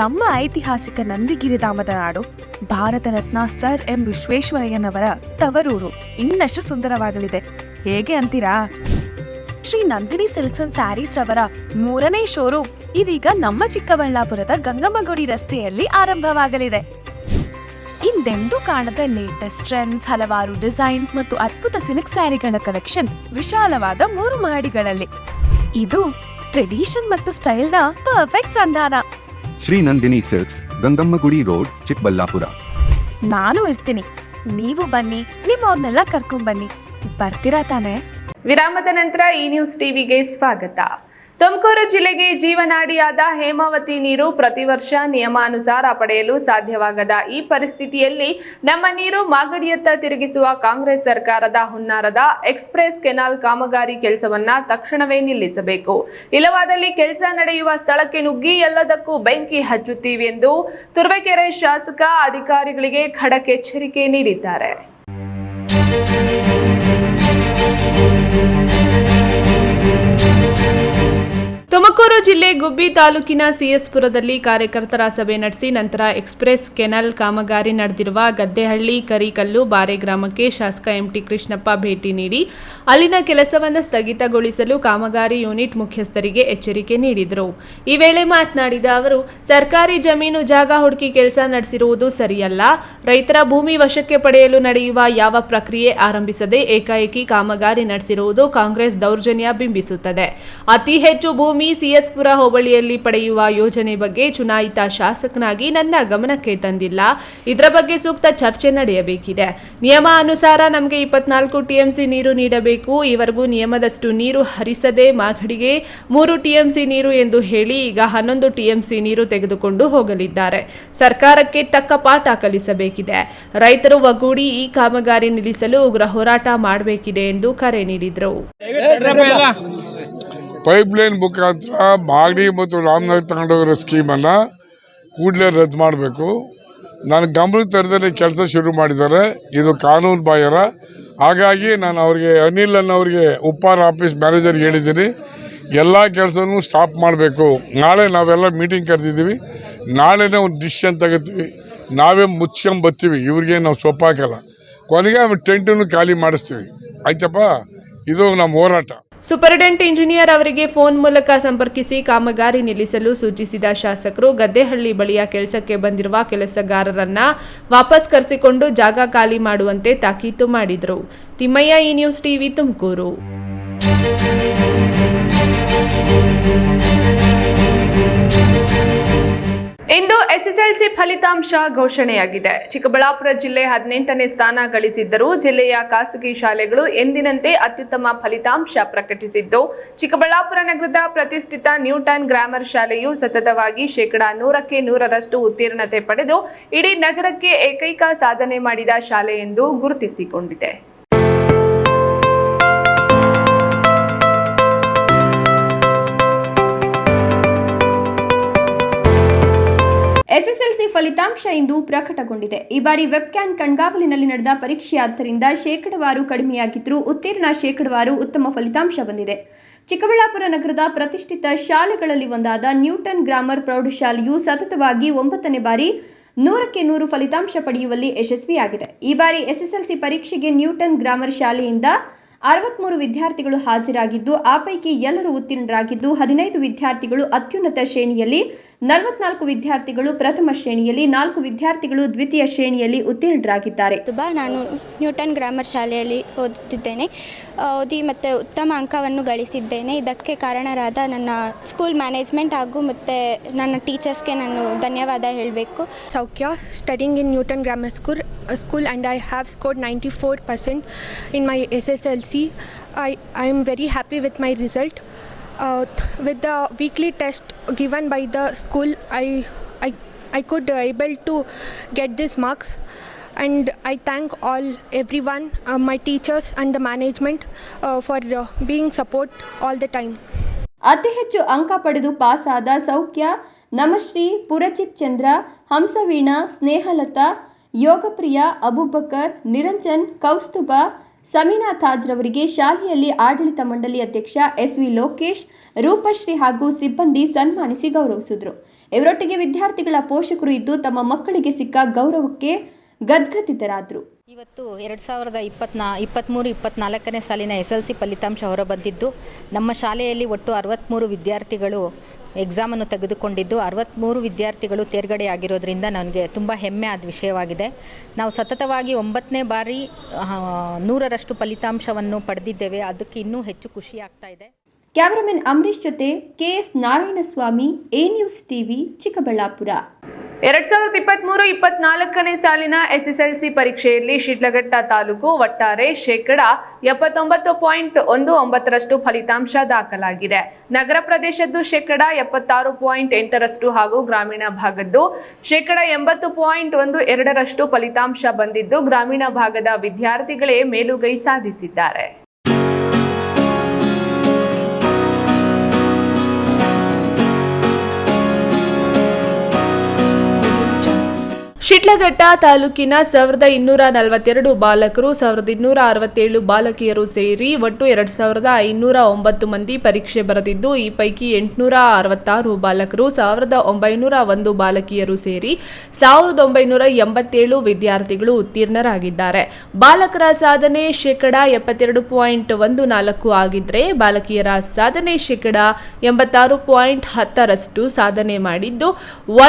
ನಮ್ಮ ಐತಿಹಾಸಿಕ ನಂದಿಗಿರಿ ಧಾಮದ ನಾಡು, ಭಾರತ ರತ್ನ ಸರ್ ಎಂ ವಿಶ್ವೇಶ್ವರಯ್ಯನವರ ತವರೂರು ಇನ್ನಷ್ಟು ಸುಂದರವಾಗಲಿದೆ. ಹೇಗೆ ಅಂತೀರಾ? ಶ್ರೀ ನಂದಿನಿ ಸಿಲ್ಕ್ಸ್ ಅಂಡ್ ಸ್ಯಾರೀಸ್ ರವರ 3ನೇ ಶೋರೂಮ್ ಇದೀಗ ನಮ್ಮ ಚಿಕ್ಕಬಳ್ಳಾಪುರದ ಗಂಗಮ್ಮಗುಡಿ ರಸ್ತೆಯಲ್ಲಿ ಆರಂಭವಾಗಲಿದೆ. ಹಿಂದೆಂದೂ ಕಾಣದ ಲೇಟೆಸ್ಟ್ ಟ್ರೆಂಡ್ಸ್, ಹಲವಾರು ಡಿಸೈನ್ಸ್ ಮತ್ತು ಅದ್ಭುತ ಸಿಲ್ಕ್ ಸ್ಯಾರಿಗಳ ಕಲೆಕ್ಷನ್ ವಿಶಾಲವಾದ 3 ಮಹಡಿಗಳಲ್ಲಿ. ಇದು ಟ್ರೆಡಿಷನ್ ಮತ್ತು ಸ್ಟೈಲ್ನ ಪರ್ಫೆಕ್ಟ್ ಸಂಧಾನ. Shri Nandini silks, Gangammagudi road, Chikkaballapur. ನಾನು ಇರ್ತೀನಿ, ನೀವು ಬನ್ನಿ, ನಿಮ್ಮವ್ರನ್ನೆಲ್ಲ ಕರ್ಕೊಂಡ್ಬನ್ನಿ. ಬರ್ತೀರಾ ತಾನೇ? ವಿರಾಮದ ನಂತರ ಈ ನ್ಯೂಸ್ ಟಿವಿಗೆ ಸ್ವಾಗತ. ತುಮಕೂರು ಜಿಲ್ಲೆಗೆ ಜೀವನಾಡಿಯಾದ ಹೇಮಾವತಿ ನೀರು ಪ್ರತಿ ವರ್ಷ ನಿಯಮಾನುಸಾರ ಪಡೆಯಲು ಸಾಧ್ಯವಾಗದ ಈ ಪರಿಸ್ಥಿತಿಯಲ್ಲಿ ನಮ್ಮ ನೀರು ಮಾಗಡಿಯತ್ತ ತಿರುಗಿಸುವ ಕಾಂಗ್ರೆಸ್ ಸರ್ಕಾರದ ಹುನ್ನಾರದ ಎಕ್ಸ್ಪ್ರೆಸ್ ಕೆನಾಲ್ ಕಾಮಗಾರಿ ಕೆಲಸವನ್ನ ತಕ್ಷಣವೇ ನಿಲ್ಲಿಸಬೇಕು. ಇಲ್ಲವಾದಲ್ಲಿ ಕೆಲಸ ನಡೆಯುವ ಸ್ಥಳಕ್ಕೆ ನುಗ್ಗಿ ಎಲ್ಲದಕ್ಕೂ ಬೆಂಕಿ ಹಚ್ಚುತ್ತೀವಿ ಎಂದು ತುರುವೇಕೆರೆ ಶಾಸಕ ಅಧಿಕಾರಿಗಳಿಗೆ ಖಡಕ್ ಎಚ್ಚರಿಕೆ ನೀಡಿದ್ದಾರೆ. ತುಮಕೂರು ಜಿಲ್ಲೆ ಗುಬ್ಬಿ ತಾಲೂಕಿನ ಸಿಎಸ್ಪುರದಲ್ಲಿ ಕಾರ್ಯಕರ್ತರ ಸಭೆ ನಡೆಸಿ ನಂತರ ಎಕ್ಸ್ಪ್ರೆಸ್ ಕೆನಾಲ್ ಕಾಮಗಾರಿ ನಡೆದಿರುವ ಗದ್ದೆಹಳ್ಳಿ, ಕರಿಕಲ್ಲು, ಬಾರೆ ಗ್ರಾಮಕ್ಕೆ ಶಾಸಕ MT ಕೃಷ್ಣಪ್ಪ ಭೇಟಿ ನೀಡಿ ಅಲ್ಲಿನ ಕೆಲಸವನ್ನು ಸ್ಥಗಿತಗೊಳಿಸಲು ಕಾಮಗಾರಿ ಯೂನಿಟ್ ಮುಖ್ಯಸ್ಥರಿಗೆ ಎಚ್ಚರಿಕೆ ನೀಡಿದರು. ಈ ವೇಳೆ ಮಾತನಾಡಿದ ಅವರು, ಸರ್ಕಾರಿ ಜಮೀನು ಜಾಗ ಹುಡುಕಿ ಕೆಲಸ ನಡೆಸಿರುವುದು ಸರಿಯಲ್ಲ. ರೈತರ ಭೂಮಿ ವಶಕ್ಕೆ ಪಡೆಯಲು ನಡೆಯುವ ಯಾವ ಪ್ರಕ್ರಿಯೆ ಆರಂಭಿಸದೆ ಏಕಾಏಕಿ ಕಾಮಗಾರಿ ನಡೆಸಿರುವುದು ಕಾಂಗ್ರೆಸ್ ದೌರ್ಜನ್ಯ ಬಿಂಬಿಸುತ್ತದೆ. ಅತಿ ಹೆಚ್ಚು ಭೂಮಿ ಸಿಎಸ್ಪುರ ಹೋಬಳಿಯಲ್ಲಿ ಪಡೆಯುವ ಯೋಜನೆ ಬಗ್ಗೆ ಚುನಾಯಿತ ಶಾಸಕನಾಗಿ ನನ್ನ ಗಮನಕ್ಕೆ ತಂದಿಲ್ಲ. ಇದರ ಬಗ್ಗೆ ಸೂಕ್ತ ಚರ್ಚೆ ನಡೆಯಬೇಕಿದೆ. ನಿಯಮ ಅನುಸಾರ ನಮಗೆ 24 TMC ನೀರು ನೀಡಬೇಕು. ಈವರೆಗೂ ನಿಯಮದಷ್ಟು ನೀರು ಹರಿಸದೆ ಮಾಗಡಿಗೆ 3 TMC ನೀರು ಎಂದು ಹೇಳಿ ಈಗ 11 TMC ನೀರು ತೆಗೆದುಕೊಂಡು ಹೋಗಲಿದ್ದಾರೆ. ಸರ್ಕಾರಕ್ಕೆ ತಕ್ಕ ಪಾಠ ಕಲಿಸಬೇಕಿದೆ. ರೈತರು ಒಗ್ಗೂಡಿ ಈ ಕಾಮಗಾರಿ ನಿಲ್ಲಿಸಲು ಉಗ್ರ ಹೋರಾಟ ಮಾಡಬೇಕಿದೆ ಎಂದು ಕರೆ ನೀಡಿದರು. ಪೈಪ್ಲೈನ್ ಮುಖಾಂತರ ಮಾಗಡಿ ಮತ್ತು ರಾಮನಗರ ತಗೊಂಡೋಗಿರೋ ಸ್ಕೀಮನ್ನು ಕೂಡಲೇ ರದ್ದು ಮಾಡಬೇಕು. ನಾನು ಗಮನಕ್ಕೆ ತರದೇ ಕೆಲಸ ಶುರು ಮಾಡಿದ್ದಾರೆ. ಇದು ಕಾನೂನು ಬಾಹಿರ. ಹಾಗಾಗಿ ನಾನು ಅವ್ರಿಗೆ ಅನಿಲ್ ಅನ್ನೋರಿಗೆ ಉಪ್ಪಾರ ಆಫೀಸ್ ಮ್ಯಾನೇಜರ್ಗೆ ಹೇಳಿದ್ದೀನಿ, ಎಲ್ಲ ಕೆಲಸನೂ ಸ್ಟಾಪ್ ಮಾಡಬೇಕು. ನಾಳೆ ನಾವೆಲ್ಲ ಮೀಟಿಂಗ್ ಕರೆದಿದ್ದೀವಿ. ನಾಳೆನೇ ಒಂದು ಡಿಸಿಷನ್ ತಗೋತೀವಿ. ನಾವೇ ಮುಚ್ಕೊಂಬರ್ತೀವಿ, ಇವ್ರಿಗೆ ನಾವು ಸೊಪ್ಪಾಕಲ್ಲ. ಕೊನೆಗೆ ಟೆಂಟನ್ನು ಖಾಲಿ ಮಾಡಿಸ್ತೀವಿ. ಆಯ್ತಪ್ಪ, ಇದು ನಮ್ಮ ಹೋರಾಟ. ಸೂಪರಿಂಟೆಂಡೆಂಟ್ ಇಂಜಿನಿಯರ್ ಅವರಿಗೆ ಫೋನ್ ಮೂಲಕ ಸಂಪರ್ಕಿಸಿ ಕಾಮಗಾರಿ ನಿಲ್ಲಿಸಲು ಸೂಚಿಸಿದ ಶಾಸಕರು ಗದ್ದೆಹಳ್ಳಿ ಬಳಿಯ ಕೆಲಸಕ್ಕೆ ಬಂದಿರುವ ಕೆಲಸಗಾರರನ್ನ ವಾಪಸ್ ಕರೆಸಿಕೊಂಡು ಜಾಗ ಖಾಲಿ ಮಾಡುವಂತೆ ತಾಕೀತು ಮಾಡಿದರು. ತಿಮ್ಮಯ್ಯ, ಈ ನ್ಯೂಸ್ ಟಿವಿ, ತುಮಕೂರು. ಇಂದು ಎಸ್ಎಸ್ಎಲ್ಸಿ ಫಲಿತಾಂಶ ಘೋಷಣೆಯಾಗಿದೆ. ಚಿಕ್ಕಬಳ್ಳಾಪುರ ಜಿಲ್ಲೆ 18ನೇ ಸ್ಥಾನ ಗಳಿಸಿದ್ದರೂ ಜಿಲ್ಲೆಯ ಖಾಸಗಿ ಶಾಲೆಗಳು ಎಂದಿನಂತೆ ಅತ್ಯುತ್ತಮ ಫಲಿತಾಂಶ ಪ್ರಕಟಿಸಿದ್ದು, ಚಿಕ್ಕಬಳ್ಳಾಪುರ ನಗರದ ಪ್ರತಿಷ್ಠಿತ ನ್ಯೂಟನ್ ಗ್ರಾಮರ್ ಶಾಲೆಯು ಸತತವಾಗಿ 100ಕ್ಕೆ 100ರಷ್ಟು ಉತ್ತೀರ್ಣತೆ ಪಡೆದು ಇಡೀ ನಗರಕ್ಕೆ ಏಕೈಕ ಸಾಧನೆ ಮಾಡಿದ ಶಾಲೆ ಎಂದು ಗುರುತಿಸಿಕೊಂಡಿದೆ. ಎಸ್ಎಸ್ಎಲ್ಸಿ ಫಲಿತಾಂಶ ಇಂದು ಪ್ರಕಟಗೊಂಡಿದೆ. ಈ ಬಾರಿ ವೆಬ್ಕ್ಯಾನ್ ಕಣ್ಗಾವಲಿನಲ್ಲಿ ನಡೆದ ಪರೀಕ್ಷೆಯಾದ್ದರಿಂದ ಶೇಕಡವಾರು ಕಡಿಮೆಯಾಗಿದ್ದರೂ ಉತ್ತೀರ್ಣ ಶೇಕಡವಾರು ಉತ್ತಮ ಫಲಿತಾಂಶ ಬಂದಿದೆ. ಚಿಕ್ಕಬಳ್ಳಾಪುರ ನಗರದ ಪ್ರತಿಷ್ಠಿತ ಶಾಲೆಗಳಲ್ಲಿ ಒಂದಾದ ನ್ಯೂಟನ್ ಗ್ರಾಮರ್ ಪ್ರೌಢಶಾಲೆಯು ಸತತವಾಗಿ 9ನೇ ಬಾರಿ 100ಕ್ಕೆ 100 ಫಲಿತಾಂಶ ಪಡೆಯುವಲ್ಲಿ ಯಶಸ್ವಿಯಾಗಿದೆ. ಈ ಬಾರಿ ಎಸ್ಎಸ್ಎಲ್ಸಿ ಪರೀಕ್ಷೆಗೆ ನ್ಯೂಟನ್ ಗ್ರಾಮರ್ ಶಾಲೆಯಿಂದ 63 ವಿದ್ಯಾರ್ಥಿಗಳು ಹಾಜರಾಗಿದ್ದು, ಆ ಪೈಕಿ ಎಲ್ಲರೂ ಉತ್ತೀರ್ಣರಾಗಿದ್ದು 15 ವಿದ್ಯಾರ್ಥಿಗಳು ಅತ್ಯುನ್ನತ ಶ್ರೇಣಿಯಲ್ಲಿ, 44 ವಿದ್ಯಾರ್ಥಿಗಳು ಪ್ರಥಮ ಶ್ರೇಣಿಯಲ್ಲಿ, 4 ವಿದ್ಯಾರ್ಥಿಗಳು ದ್ವಿತೀಯ ಶ್ರೇಣಿಯಲ್ಲಿ ಉತ್ತೀರ್ಣರಾಗಿದ್ದಾರೆ. ನಾನು ನ್ಯೂಟನ್ ಗ್ರಾಮರ್ ಶಾಲೆಯಲ್ಲಿ ಓದುತ್ತಿದ್ದೇನೆ. ಓದಿ ಮತ್ತು ಉತ್ತಮ ಅಂಕವನ್ನು ಗಳಿಸಿದ್ದೇನೆ. ಇದಕ್ಕೆ ಕಾರಣರಾದ ನನ್ನ ಸ್ಕೂಲ್ ಮ್ಯಾನೇಜ್ಮೆಂಟ್ ಹಾಗೂ ಮತ್ತು ನನ್ನ ಟೀಚರ್ಸ್ಗೆ ನಾನು ಧನ್ಯವಾದ ಹೇಳಬೇಕು. ಸೌಖ್ಯ, studying in Newton grammar school and I have scored 94% in my SSLC. I am very happy with my result. With the weekly test given by the school, I could able to get these marks, and I thank everyone, my teachers and the management for being support all the time. ಅತಿ ಹೆಚ್ಚು ಅಂಕ ಪಡೆದು pass ಆದ ಸೌಖ್ಯ, ನಮಶ್ರೀ, ಪುರಚಿತ್ ಚಂದ್ರ, ಹಂಸವೀಣಾ, ಸ್ನೇಹಲತಾ, ಯೋಗಪ್ರಿಯ, ಅಬೂಬಕರ್, ನಿರಂಜನ್, ಕೌಸ್ತುಭ, ಸಮೀನಾ ತಾಜ್ರವರಿಗೆ ಶಾಲೆಯಲ್ಲಿ ಆಡಳಿತ ಮಂಡಳಿ ಅಧ್ಯಕ್ಷ SV ಲೋಕೇಶ್, ರೂಪಶ್ರೀ ಹಾಗೂ ಸಿಬ್ಬಂದಿ ಸನ್ಮಾನಿಸಿ ಗೌರವಿಸಿದರು. ಇವರೊಟ್ಟಿಗೆ ವಿದ್ಯಾರ್ಥಿಗಳ ಪೋಷಕರು ಇದ್ದು ತಮ್ಮ ಮಕ್ಕಳಿಗೆ ಸಿಕ್ಕ ಗೌರವಕ್ಕೆ ಗದ್ಗದಿತರಾದರು. ಇವತ್ತು 2023-24ನೇ ಸಾಲಿನ SSLC ಫಲಿತಾಂಶ ಹೊರಬಂದಿದ್ದು, ನಮ್ಮ ಶಾಲೆಯಲ್ಲಿ ಒಟ್ಟು 63 ವಿದ್ಯಾರ್ಥಿಗಳು ಎಕ್ಸಾಮನ್ನು ತೆಗೆದುಕೊಂಡಿದ್ದು 63 ವಿದ್ಯಾರ್ಥಿಗಳು ತೇರ್ಗಡೆಯಾಗಿರೋದ್ರಿಂದ ನನಗೆ ತುಂಬ ಹೆಮ್ಮೆ ಆದ ವಿಷಯವಾಗಿದೆ. ನಾವು ಸತತವಾಗಿ 9ನೇ ಬಾರಿ 100ರಷ್ಟು ಫಲಿತಾಂಶವನ್ನು ಪಡೆದಿದ್ದೇವೆ. ಅದಕ್ಕೆ ಇನ್ನೂ ಹೆಚ್ಚು ಖುಷಿ ಆಗ್ತಾ ಇದೆ. ಕ್ಯಾಮರಾಮನ್ ಅಮರೀಶ್ ಜೊತೆ KS Narayanaswamy, A news TV, Chikkaballapur. 2023-24ನೇ ಸಾಲಿನ SSLC ಪರೀಕ್ಷೆಯಲ್ಲಿ ಶಿಡ್ಲಘಟ್ಟ ತಾಲೂಕು ಒಟ್ಟಾರೆ 79.19% ಫಲಿತಾಂಶ ದಾಖಲಾಗಿದೆ. ನಗರ ಪ್ರದೇಶದ್ದು 76.8% ಹಾಗೂ ಗ್ರಾಮೀಣ ಭಾಗದ್ದು 80.12% ಫಲಿತಾಂಶ ಬಂದಿದ್ದು, ಗ್ರಾಮೀಣ ಭಾಗದ ವಿದ್ಯಾರ್ಥಿಗಳೇ ಮೇಲುಗೈ ಸಾಧಿಸಿದ್ದಾರೆ. ಶಿಡ್ಲಘಟ್ಟ ತಾಲೂಕಿನ 1242 ಬಾಲಕರು, 1267 ಬಾಲಕಿಯರು ಸೇರಿ ಒಟ್ಟು 2509 ಮಂದಿ ಪರೀಕ್ಷೆ ಬರೆದಿದ್ದು, ಈ ಪೈಕಿ 866 ಬಾಲಕರು, 1901 ಬಾಲಕಿಯರು ಸೇರಿ 1987 ವಿದ್ಯಾರ್ಥಿಗಳು ಉತ್ತೀರ್ಣರಾಗಿದ್ದಾರೆ. ಬಾಲಕರ ಸಾಧನೆ 72.14% ಆಗಿದ್ರೆ, ಬಾಲಕಿಯರ ಸಾಧನೆ 86.10% ಸಾಧನೆ ಮಾಡಿದ್ದು,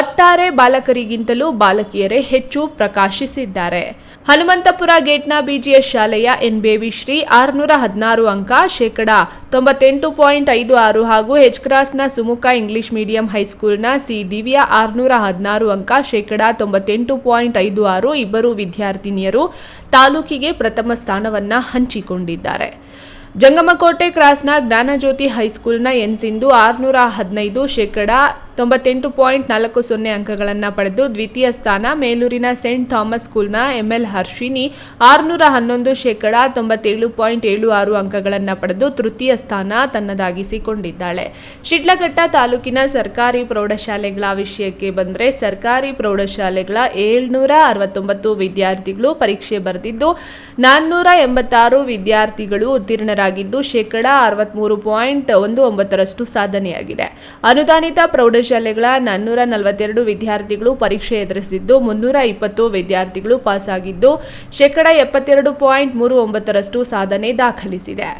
ಒಟ್ಟಾರೆ ಬಾಲಕರಿಗಿಂತಲೂ ಬಾಲಕಿಯರೇ ಹೆಚ್ಚು ಪ್ರಕಾಶಿಸಿದ್ದಾರೆ. ಹನುಮಂತಪುರ ಗೇಟ್ನ BGS ಶಾಲೆಯ ಎನ್ ಬೇಬಿಶ್ರೀ 616 ಅಂಕ, 98.56% ಹಾಗೂ H ಕ್ರಾಸ್ನ ಸುಮುಖ ಇಂಗ್ಲಿಷ್ ಮೀಡಿಯಂ ಹೈಸ್ಕೂಲ್ನ C ದಿವ್ಯಾ 616 ಅಂಕ, 98.56%. ಇಬ್ಬರು ವಿದ್ಯಾರ್ಥಿನಿಯರು ತಾಲೂಕಿಗೆ ಪ್ರಥಮ ಸ್ಥಾನವನ್ನ ಹಂಚಿಕೊಂಡಿದ್ದಾರೆ. ಜಂಗಮಕೋಟೆ ಕ್ರಾಸ್ನ ಜ್ಞಾನಜ್ಯೋತಿ ಹೈಸ್ಕೂಲ್ನ ಎನ್ ಸಿಂಧು 615, 98.40 ಅಂಕಗಳನ್ನು ಪಡೆದು ದ್ವಿತೀಯ ಸ್ಥಾನ. ಮೇಲೂರಿನ ಸೆಂಟ್ ಥಾಮಸ್ ಸ್ಕೂಲ್ನ ML ಹರ್ಷಿನಿ 611 97.76 ಅಂಕಗಳನ್ನು ಪಡೆದು ತೃತೀಯ ಸ್ಥಾನ ತನ್ನದಾಗಿಸಿಕೊಂಡಿದ್ದಾಳೆ. ಶಿಡ್ಲಘಟ್ಟ ತಾಲೂಕಿನ ಸರ್ಕಾರಿ ಪ್ರೌಢಶಾಲೆಗಳ ವಿಷಯಕ್ಕೆ ಬಂದರೆ ಸರ್ಕಾರಿ ಪ್ರೌಢಶಾಲೆಗಳ 769 ವಿದ್ಯಾರ್ಥಿಗಳು ಪರೀಕ್ಷೆ ಬರೆದಿದ್ದು 486 ವಿದ್ಯಾರ್ಥಿಗಳು ಉತ್ತೀರ್ಣರಾಗಿದ್ದು 63.19% ಸಾಧನೆಯಾಗಿದೆ. ಅನುದಾನಿತ ಪ್ರೌಢಶಾಲೆಗಳ 442 ವಿದ್ಯಾರ್ಥಿಗಳು ಪರೀಕ್ಷೆ ಎದುರಿಸಿದ್ದು 320 ವಿದ್ಯಾರ್ಥಿಗಳು ಪಾಸಾಗಿದ್ದು 72.39% ಸಾಧನೆ ದಾಖಲಿಸಿದೆ.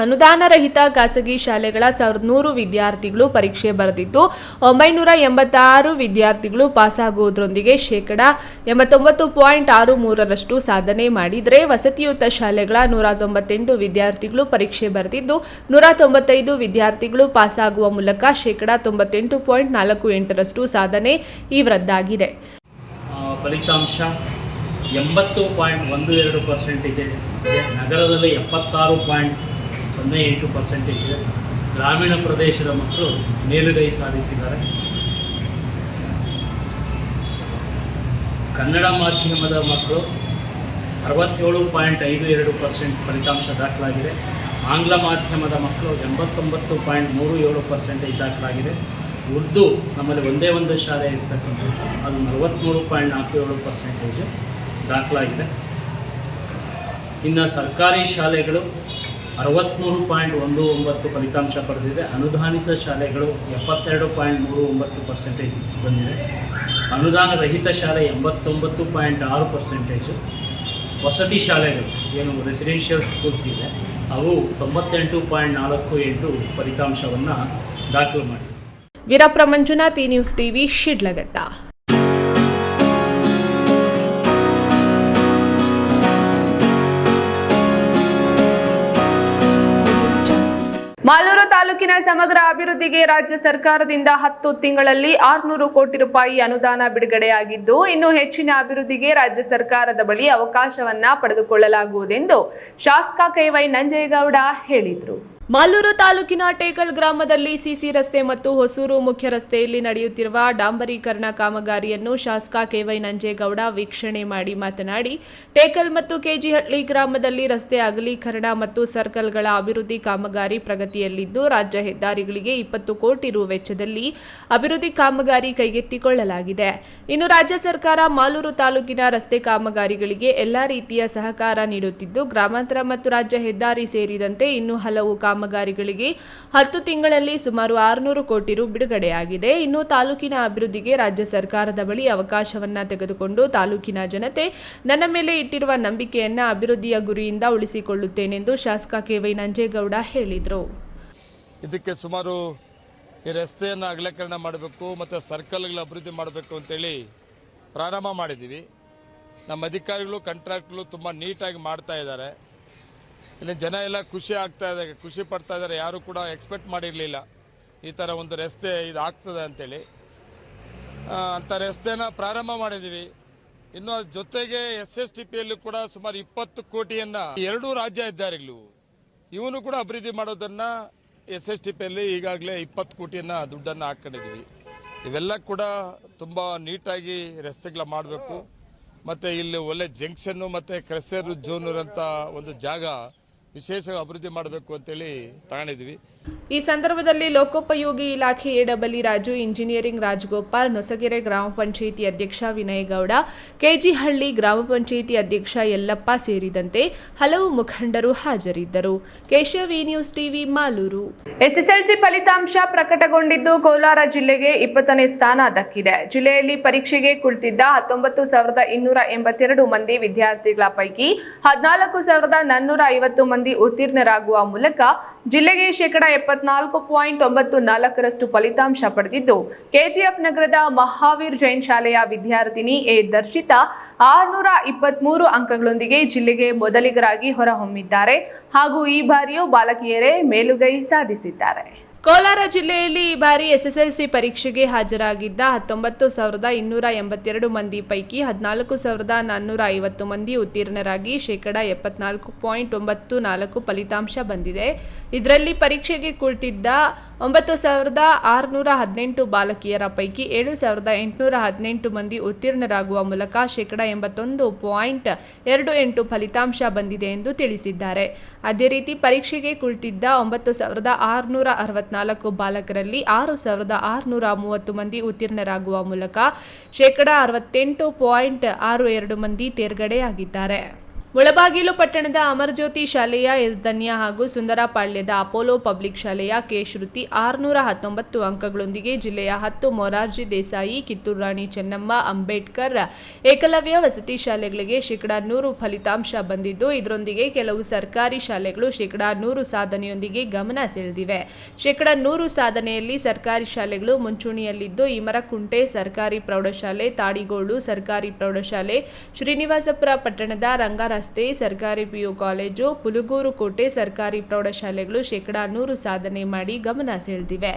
ಅನುದಾನ ರಹಿತ ಖಾಸಗಿ ಶಾಲೆಗಳ 1100 ವಿದ್ಯಾರ್ಥಿಗಳು ಪರೀಕ್ಷೆ ಬರೆದಿದ್ದು 986 ವಿದ್ಯಾರ್ಥಿಗಳು ಪಾಸಾಗುವುದರೊಂದಿಗೆ 89.63% ಸಾಧನೆ ಮಾಡಿದರೆ ವಸತಿಯುತ ಶಾಲೆಗಳ 198 ವಿದ್ಯಾರ್ಥಿಗಳು ಪರೀಕ್ಷೆ ಬರೆದಿದ್ದು 195 ವಿದ್ಯಾರ್ಥಿಗಳು ಪಾಸಾಗುವ ಮೂಲಕ 98.48% ಸಾಧನೆ ಇವರದ್ದಾಗಿದೆ. ಫಲಿತಾಂಶ 80.12% ಇದೆ. ನಗರದಲ್ಲಿ 76.08% ಇದೆ. ಗ್ರಾಮೀಣ ಪ್ರದೇಶದ ಮಕ್ಕಳು ಮೇಲುಗೈ ಸಾಧಿಸಿದ್ದಾರೆ. ಕನ್ನಡ ಮಾಧ್ಯಮದ ಮಕ್ಕಳು 67.52% ಫಲಿತಾಂಶ ದಾಖಲಾಗಿದೆ. ಆಂಗ್ಲ ಮಾಧ್ಯಮದ ಮಕ್ಕಳು 89.37% ದಾಖಲಾಗಿದೆ. ಉರ್ದು ನಮ್ಮಲ್ಲಿ ಒಂದೇ ಒಂದು ಶಾಲೆ ಇರ್ತಕ್ಕಂಥದ್ದು, ಅದು 43.47% ದಾಖಲಾಗಿದೆ. ಇನ್ನು ಸರ್ಕಾರಿ ಶಾಲೆಗಳು 63.19 ಫಲಿತಾಂಶ ಪಡೆದಿದೆ. ಅನುದಾನಿತ ಶಾಲೆಗಳು 72.39% ಬಂದಿದೆ. ಅನುದಾನ ರಹಿತ ಶಾಲೆ 89.6%. ವಸತಿ ಶಾಲೆಗಳು ಏನು ರೆಸಿಡೆನ್ಷಿಯಲ್ ಸ್ಕೂಲ್ಸ್ ಇದೆ ಅವು 98.48 ಫಲಿತಾಂಶವನ್ನು ದಾಖಲು ಮಾಡಿದೆ. Veerappa Manjunath, news TV, Shidlaghatta. ಮಾಲೂರು ತಾಲೂಕಿನ ಸಮಗ್ರ ಅಭಿವೃದ್ಧಿಗೆ ರಾಜ್ಯ ಸರ್ಕಾರದಿಂದ 10 ತಿಂಗಳಲ್ಲಿ 600 ಕೋಟಿ ರೂಪಾಯಿ ಅನುದಾನ ಬಿಡುಗಡೆಯಾಗಿದ್ದು, ಇನ್ನು ಹೆಚ್ಚಿನ ಅಭಿವೃದ್ಧಿಗೆ ರಾಜ್ಯ ಸರ್ಕಾರದ ಬಳಿ ಅವಕಾಶವನ್ನ ಪಡೆದುಕೊಳ್ಳಲಾಗುವುದೆಂದು ಶಾಸಕ KY ನಂಜೇಗೌಡ ಹೇಳಿದರು. ಮಾಲೂರು ತಾಲೂಕಿನ ಟೇಕಲ್ ಗ್ರಾಮದಲ್ಲಿ ಸಿಸಿ ರಸ್ತೆ ಮತ್ತು ಹೊಸೂರು ಮುಖ್ಯ ರಸ್ತೆಯಲ್ಲಿ ನಡೆಯುತ್ತಿರುವ ಡಾಂಬರೀಕರಣ ಕಾಮಗಾರಿಯನ್ನು ಶಾಸಕ KY ನಂಜೇಗೌಡ ವೀಕ್ಷಣೆ ಮಾಡಿ ಮಾತನಾಡಿ, ಟೇಕಲ್ ಮತ್ತು ಕೆಜಿಹಳ್ಳಿ ಗ್ರಾಮದಲ್ಲಿ ರಸ್ತೆ ಅಗಲೀಕರಣ ಮತ್ತು ಸರ್ಕಲ್ಗಳ ಅಭಿವೃದ್ಧಿ ಕಾಮಗಾರಿ ಪ್ರಗತಿಯಲ್ಲಿದ್ದು, ರಾಜ್ಯ ಹೆದ್ದಾರಿಗಳಿಗೆ 20 ಕೋಟಿ ರು ವೆಚ್ಚದಲ್ಲಿ ಅಭಿವೃದ್ಧಿ ಕಾಮಗಾರಿ ಕೈಗೆತ್ತಿಕೊಳ್ಳಲಾಗಿದೆ. ಇನ್ನು ರಾಜ್ಯ ಸರ್ಕಾರ ಮಾಲೂರು ತಾಲೂಕಿನ ರಸ್ತೆ ಕಾಮಗಾರಿಗಳಿಗೆ ಎಲ್ಲಾ ರೀತಿಯ ಸಹಕಾರ ನೀಡುತ್ತಿದ್ದು, ಗ್ರಾಮಾಂತರ ಮತ್ತು ರಾಜ್ಯ ಹೆದ್ದಾರಿ ಸೇರಿದಂತೆ ಇನ್ನೂ ಹಲವು ಕಾಮಗಾರಿಗಳಿಗೆ 10 ತಿಂಗಳಲ್ಲಿ ಸುಮಾರು 600 ಕೋಟಿ ರು ಬಿಡುಗಡೆಯಾಗಿದೆ. ಇನ್ನು ತಾಲೂಕಿನ ಅಭಿವೃದ್ಧಿಗೆ ರಾಜ್ಯ ಸರ್ಕಾರದ ಬಳಿ ಅವಕಾಶವನ್ನ ತೆಗೆದುಕೊಂಡು ತಾಲೂಕಿನ ಜನತೆ ನನ್ನ ಮೇಲೆ ಇಟ್ಟಿರುವ ನಂಬಿಕೆಯನ್ನ ಅಭಿವೃದ್ಧಿಯ ಗುರಿಯಿಂದ ಉಳಿಸಿಕೊಳ್ಳುತ್ತೇನೆಂದು ಶಾಸಕ KY ನಂಜೇಗೌಡ ಹೇಳಿದರು. ಇದಕ್ಕೆ ಸುಮಾರು ಈ ರಸ್ತೆಯನ್ನು ಅಗಲೀಕರಣ ಮಾಡಬೇಕು ಮತ್ತು ಸರ್ಕಲ್ಗಳ ಅಭಿವೃದ್ಧಿ ಮಾಡಬೇಕು ಅಂತೇಳಿ ಪ್ರಾರಂಭ ಮಾಡಿದ್ದೀವಿ. ನಮ್ಮ ಅಧಿಕಾರಿಗಳು ಕಾಂಟ್ರಾಕ್ಟ್ಗಳು ತುಂಬ ನೀಟಾಗಿ ಮಾಡ್ತಾ ಇದ್ದಾರೆ. ಇಲ್ಲಿ ಜನ ಎಲ್ಲ ಖುಷಿ ಆಗ್ತಾ ಇದ್ದಾರೆ, ಖುಷಿ ಪಡ್ತಾ ಇದ್ದಾರೆ. ಯಾರು ಕೂಡ ಎಕ್ಸ್ಪೆಕ್ಟ್ ಮಾಡಿರಲಿಲ್ಲ ಈ ಥರ ಒಂದು ರಸ್ತೆ ಇದು ಆಗ್ತದೆ ಅಂತೇಳಿ. ಅಂಥ ರಸ್ತೆನ ಪ್ರಾರಂಭ ಮಾಡಿದ್ದೀವಿ. ಇನ್ನು ಅದ್ರ ಜೊತೆಗೆ SSTPಯಲ್ಲೂ ಕೂಡ ಸುಮಾರು 20 ಕೋಟಿಯನ್ನು 2 ರಾಜ್ಯ ಹೆದ್ದಾರಿಗಳು ಇವನು ಕೂಡ ಅಭಿವೃದ್ಧಿ ಮಾಡೋದನ್ನು SSTPಯಲ್ಲಿ ಈಗಾಗಲೇ 20 ಕೋಟಿಯನ್ನು ದುಡ್ಡನ್ನು ಹಾಕ್ಕೊಂಡಿದ್ದೀವಿ. ಇವೆಲ್ಲ ಕೂಡ ತುಂಬ ನೀಟಾಗಿ ರಸ್ತೆಗಳ ಮಾಡಬೇಕು. ಮತ್ತು ಇಲ್ಲಿ ಒಳ್ಳೆ ಜಂಕ್ಷನ್ನು ಮತ್ತು ಕ್ರೆಸರ್ ಜೋನರ್ ಅಂತ ಒಂದು ಜಾಗ ವಿಶೇಷ ಅಭಿವೃದ್ಧಿ ಮಾಡಬೇಕು ಅಂತೇಳಿ ತಗೊಂಡಿದ್ವಿ. ಈ ಸಂದರ್ಭದಲ್ಲಿ ಲೋಕೋಪಯೋಗಿ ಇಲಾಖೆ AE ರಾಜು, ಇಂಜಿನಿಯರಿಂಗ್ ರಾಜಗೋಪಾಲ್, ನೊಸಗೆರೆ ಗ್ರಾಮ ಪಂಚಾಯಿತಿ ಅಧ್ಯಕ್ಷ ವಿನಯಗೌಡ, ಕೆಜಿಹಳ್ಳಿ ಗ್ರಾಮ ಪಂಚಾಯಿತಿ ಅಧ್ಯಕ್ಷ ಯಲ್ಲಪ್ಪ ಸೇರಿದಂತೆ ಹಲವು ಮುಖಂಡರು ಹಾಜರಿದ್ದರು. Keshav, news TV, Malur. SSLC ಫಲಿತಾಂಶ ಪ್ರಕಟಗೊಂಡಿದ್ದು ಕೋಲಾರ ಜಿಲ್ಲೆಗೆ 20ನೇ ಸ್ಥಾನ ದಕ್ಕಿದೆ. ಜಿಲ್ಲೆಯಲ್ಲಿ ಪರೀಕ್ಷೆಗೆ ಕುಳಿತಿದ್ದ 19,282 ಮಂದಿ ವಿದ್ಯಾರ್ಥಿಗಳ ಪೈಕಿ 14,450 ಮಂದಿ ಉತ್ತೀರ್ಣರಾಗುವ ಮೂಲಕ ಜಿಲ್ಲೆಗೆ 74.94% ಫಲಿತಾಂಶ ಪಡೆದಿದ್ದು, KGF ನಗರದ ಮಹಾವೀರ್ ಜೈನ್ ಶಾಲೆಯ ವಿದ್ಯಾರ್ಥಿನಿ A ದರ್ಶಿತಾ 623 ಅಂಕಗಳೊಂದಿಗೆ ಜಿಲ್ಲೆಗೆ ಮೊದಲಿಗರಾಗಿ ಹೊರಹೊಮ್ಮಿದ್ದಾರೆ ಹಾಗೂ ಈ ಬಾರಿಯೂ ಬಾಲಕಿಯರೇ ಮೇಲುಗೈ ಸಾಧಿಸಿದ್ದಾರೆ. ಕೋಲಾರ ಜಿಲ್ಲೆಯಲ್ಲಿ ಈ ಬಾರಿ ಎಸ್ಎಸ್ಎಲ್ಸಿ ಪರೀಕ್ಷೆಗೆ ಹಾಜರಾಗಿದ್ದ 19,282 ಮಂದಿ ಪೈಕಿ 14,450 ಮಂದಿ ಉತ್ತೀರ್ಣರಾಗಿ ಶೇಕಡಾ 74.94 ಫಲಿತಾಂಶ ಬಂದಿದೆ. ಇದರಲ್ಲಿ ಪರೀಕ್ಷೆಗೆ ಕುಳಿತಿದ್ದ 9,618 ಬಾಲಕಿಯರ ಪೈಕಿ 7,818 ಮಂದಿ ಉತ್ತೀರ್ಣರಾಗುವ ಮೂಲಕ ಶೇಕಡಾ 81.28 ಫಲಿತಾಂಶ ಬಂದಿದೆ ಎಂದು ತಿಳಿಸಿದ್ದಾರೆ. ಅದೇ ರೀತಿ ಪರೀಕ್ಷೆಗೆ ಕುಳಿತಿದ್ದ 9,664 ಬಾಲಕರಲ್ಲಿ 6,630 ಮಂದಿ ಉತ್ತೀರ್ಣರಾಗುವ ಮೂಲಕ ಶೇಕಡಾ 68.62 ಮಂದಿ ತೇರ್ಗಡೆಯಾಗಿದ್ದಾರೆ. ಮುಳಬಾಗಿಲು ಪಟ್ಟಣದ ಅಮರಜ್ಯೋತಿ ಶಾಲೆಯ ಎಸ್ ಧನ್ಯ ಹಾಗೂ ಸುಂದರಪಾಳ್ಯದ ಅಪೋಲೋ ಪಬ್ಲಿಕ್ ಶಾಲೆಯ ಕೆ ಶ್ರುತಿ 619 ಅಂಕಗಳೊಂದಿಗೆ ಜಿಲ್ಲೆಯ 10 ಮೊರಾರ್ಜಿ ದೇಸಾಯಿ, ಕಿತ್ತೂರು ರಾಣಿ ಚೆನ್ನಮ್ಮ, ಅಂಬೇಡ್ಕರ್ ಏಕಲವ್ಯ ವಸತಿ ಶಾಲೆಗಳಿಗೆ ಶೇಕಡಾ 100 ಫಲಿತಾಂಶ ಬಂದಿದ್ದು, ಇದರೊಂದಿಗೆ ಕೆಲವು ಸರ್ಕಾರಿ ಶಾಲೆಗಳು ಶೇಕಡಾ 100 ಸಾಧನೆಯೊಂದಿಗೆ ಗಮನ ಸೆಳೆದಿವೆ. ಶೇಕಡಾ 100 ಸಾಧನೆಯಲ್ಲಿ ಸರ್ಕಾರಿ ಶಾಲೆಗಳು ಮುಂಚೂಣಿಯಲ್ಲಿದ್ದು, ಈಮರಕುಂಟೆ ಸರ್ಕಾರಿ ಪ್ರೌಢಶಾಲೆ, ತಾಡಿಗೋಳು ಸರ್ಕಾರಿ ಪ್ರೌಢಶಾಲೆ, ಶ್ರೀನಿವಾಸಪುರ ಪಟ್ಟಣದ ರಂಗರಸ್ತೆ ಸರ್ಕಾರಿ ಪಿಯು ಕಾಲೇಜು, ಪುಲುಗೂರು ಕೋಟೆ ಸರ್ಕಾರಿ ಪ್ರೌಢಶಾಲೆಗಳು ಶೇಕಡಾ 100 ಸಾಧನೆ ಮಾಡಿ ಗಮನ ಸೆಳೆದಿವೆ.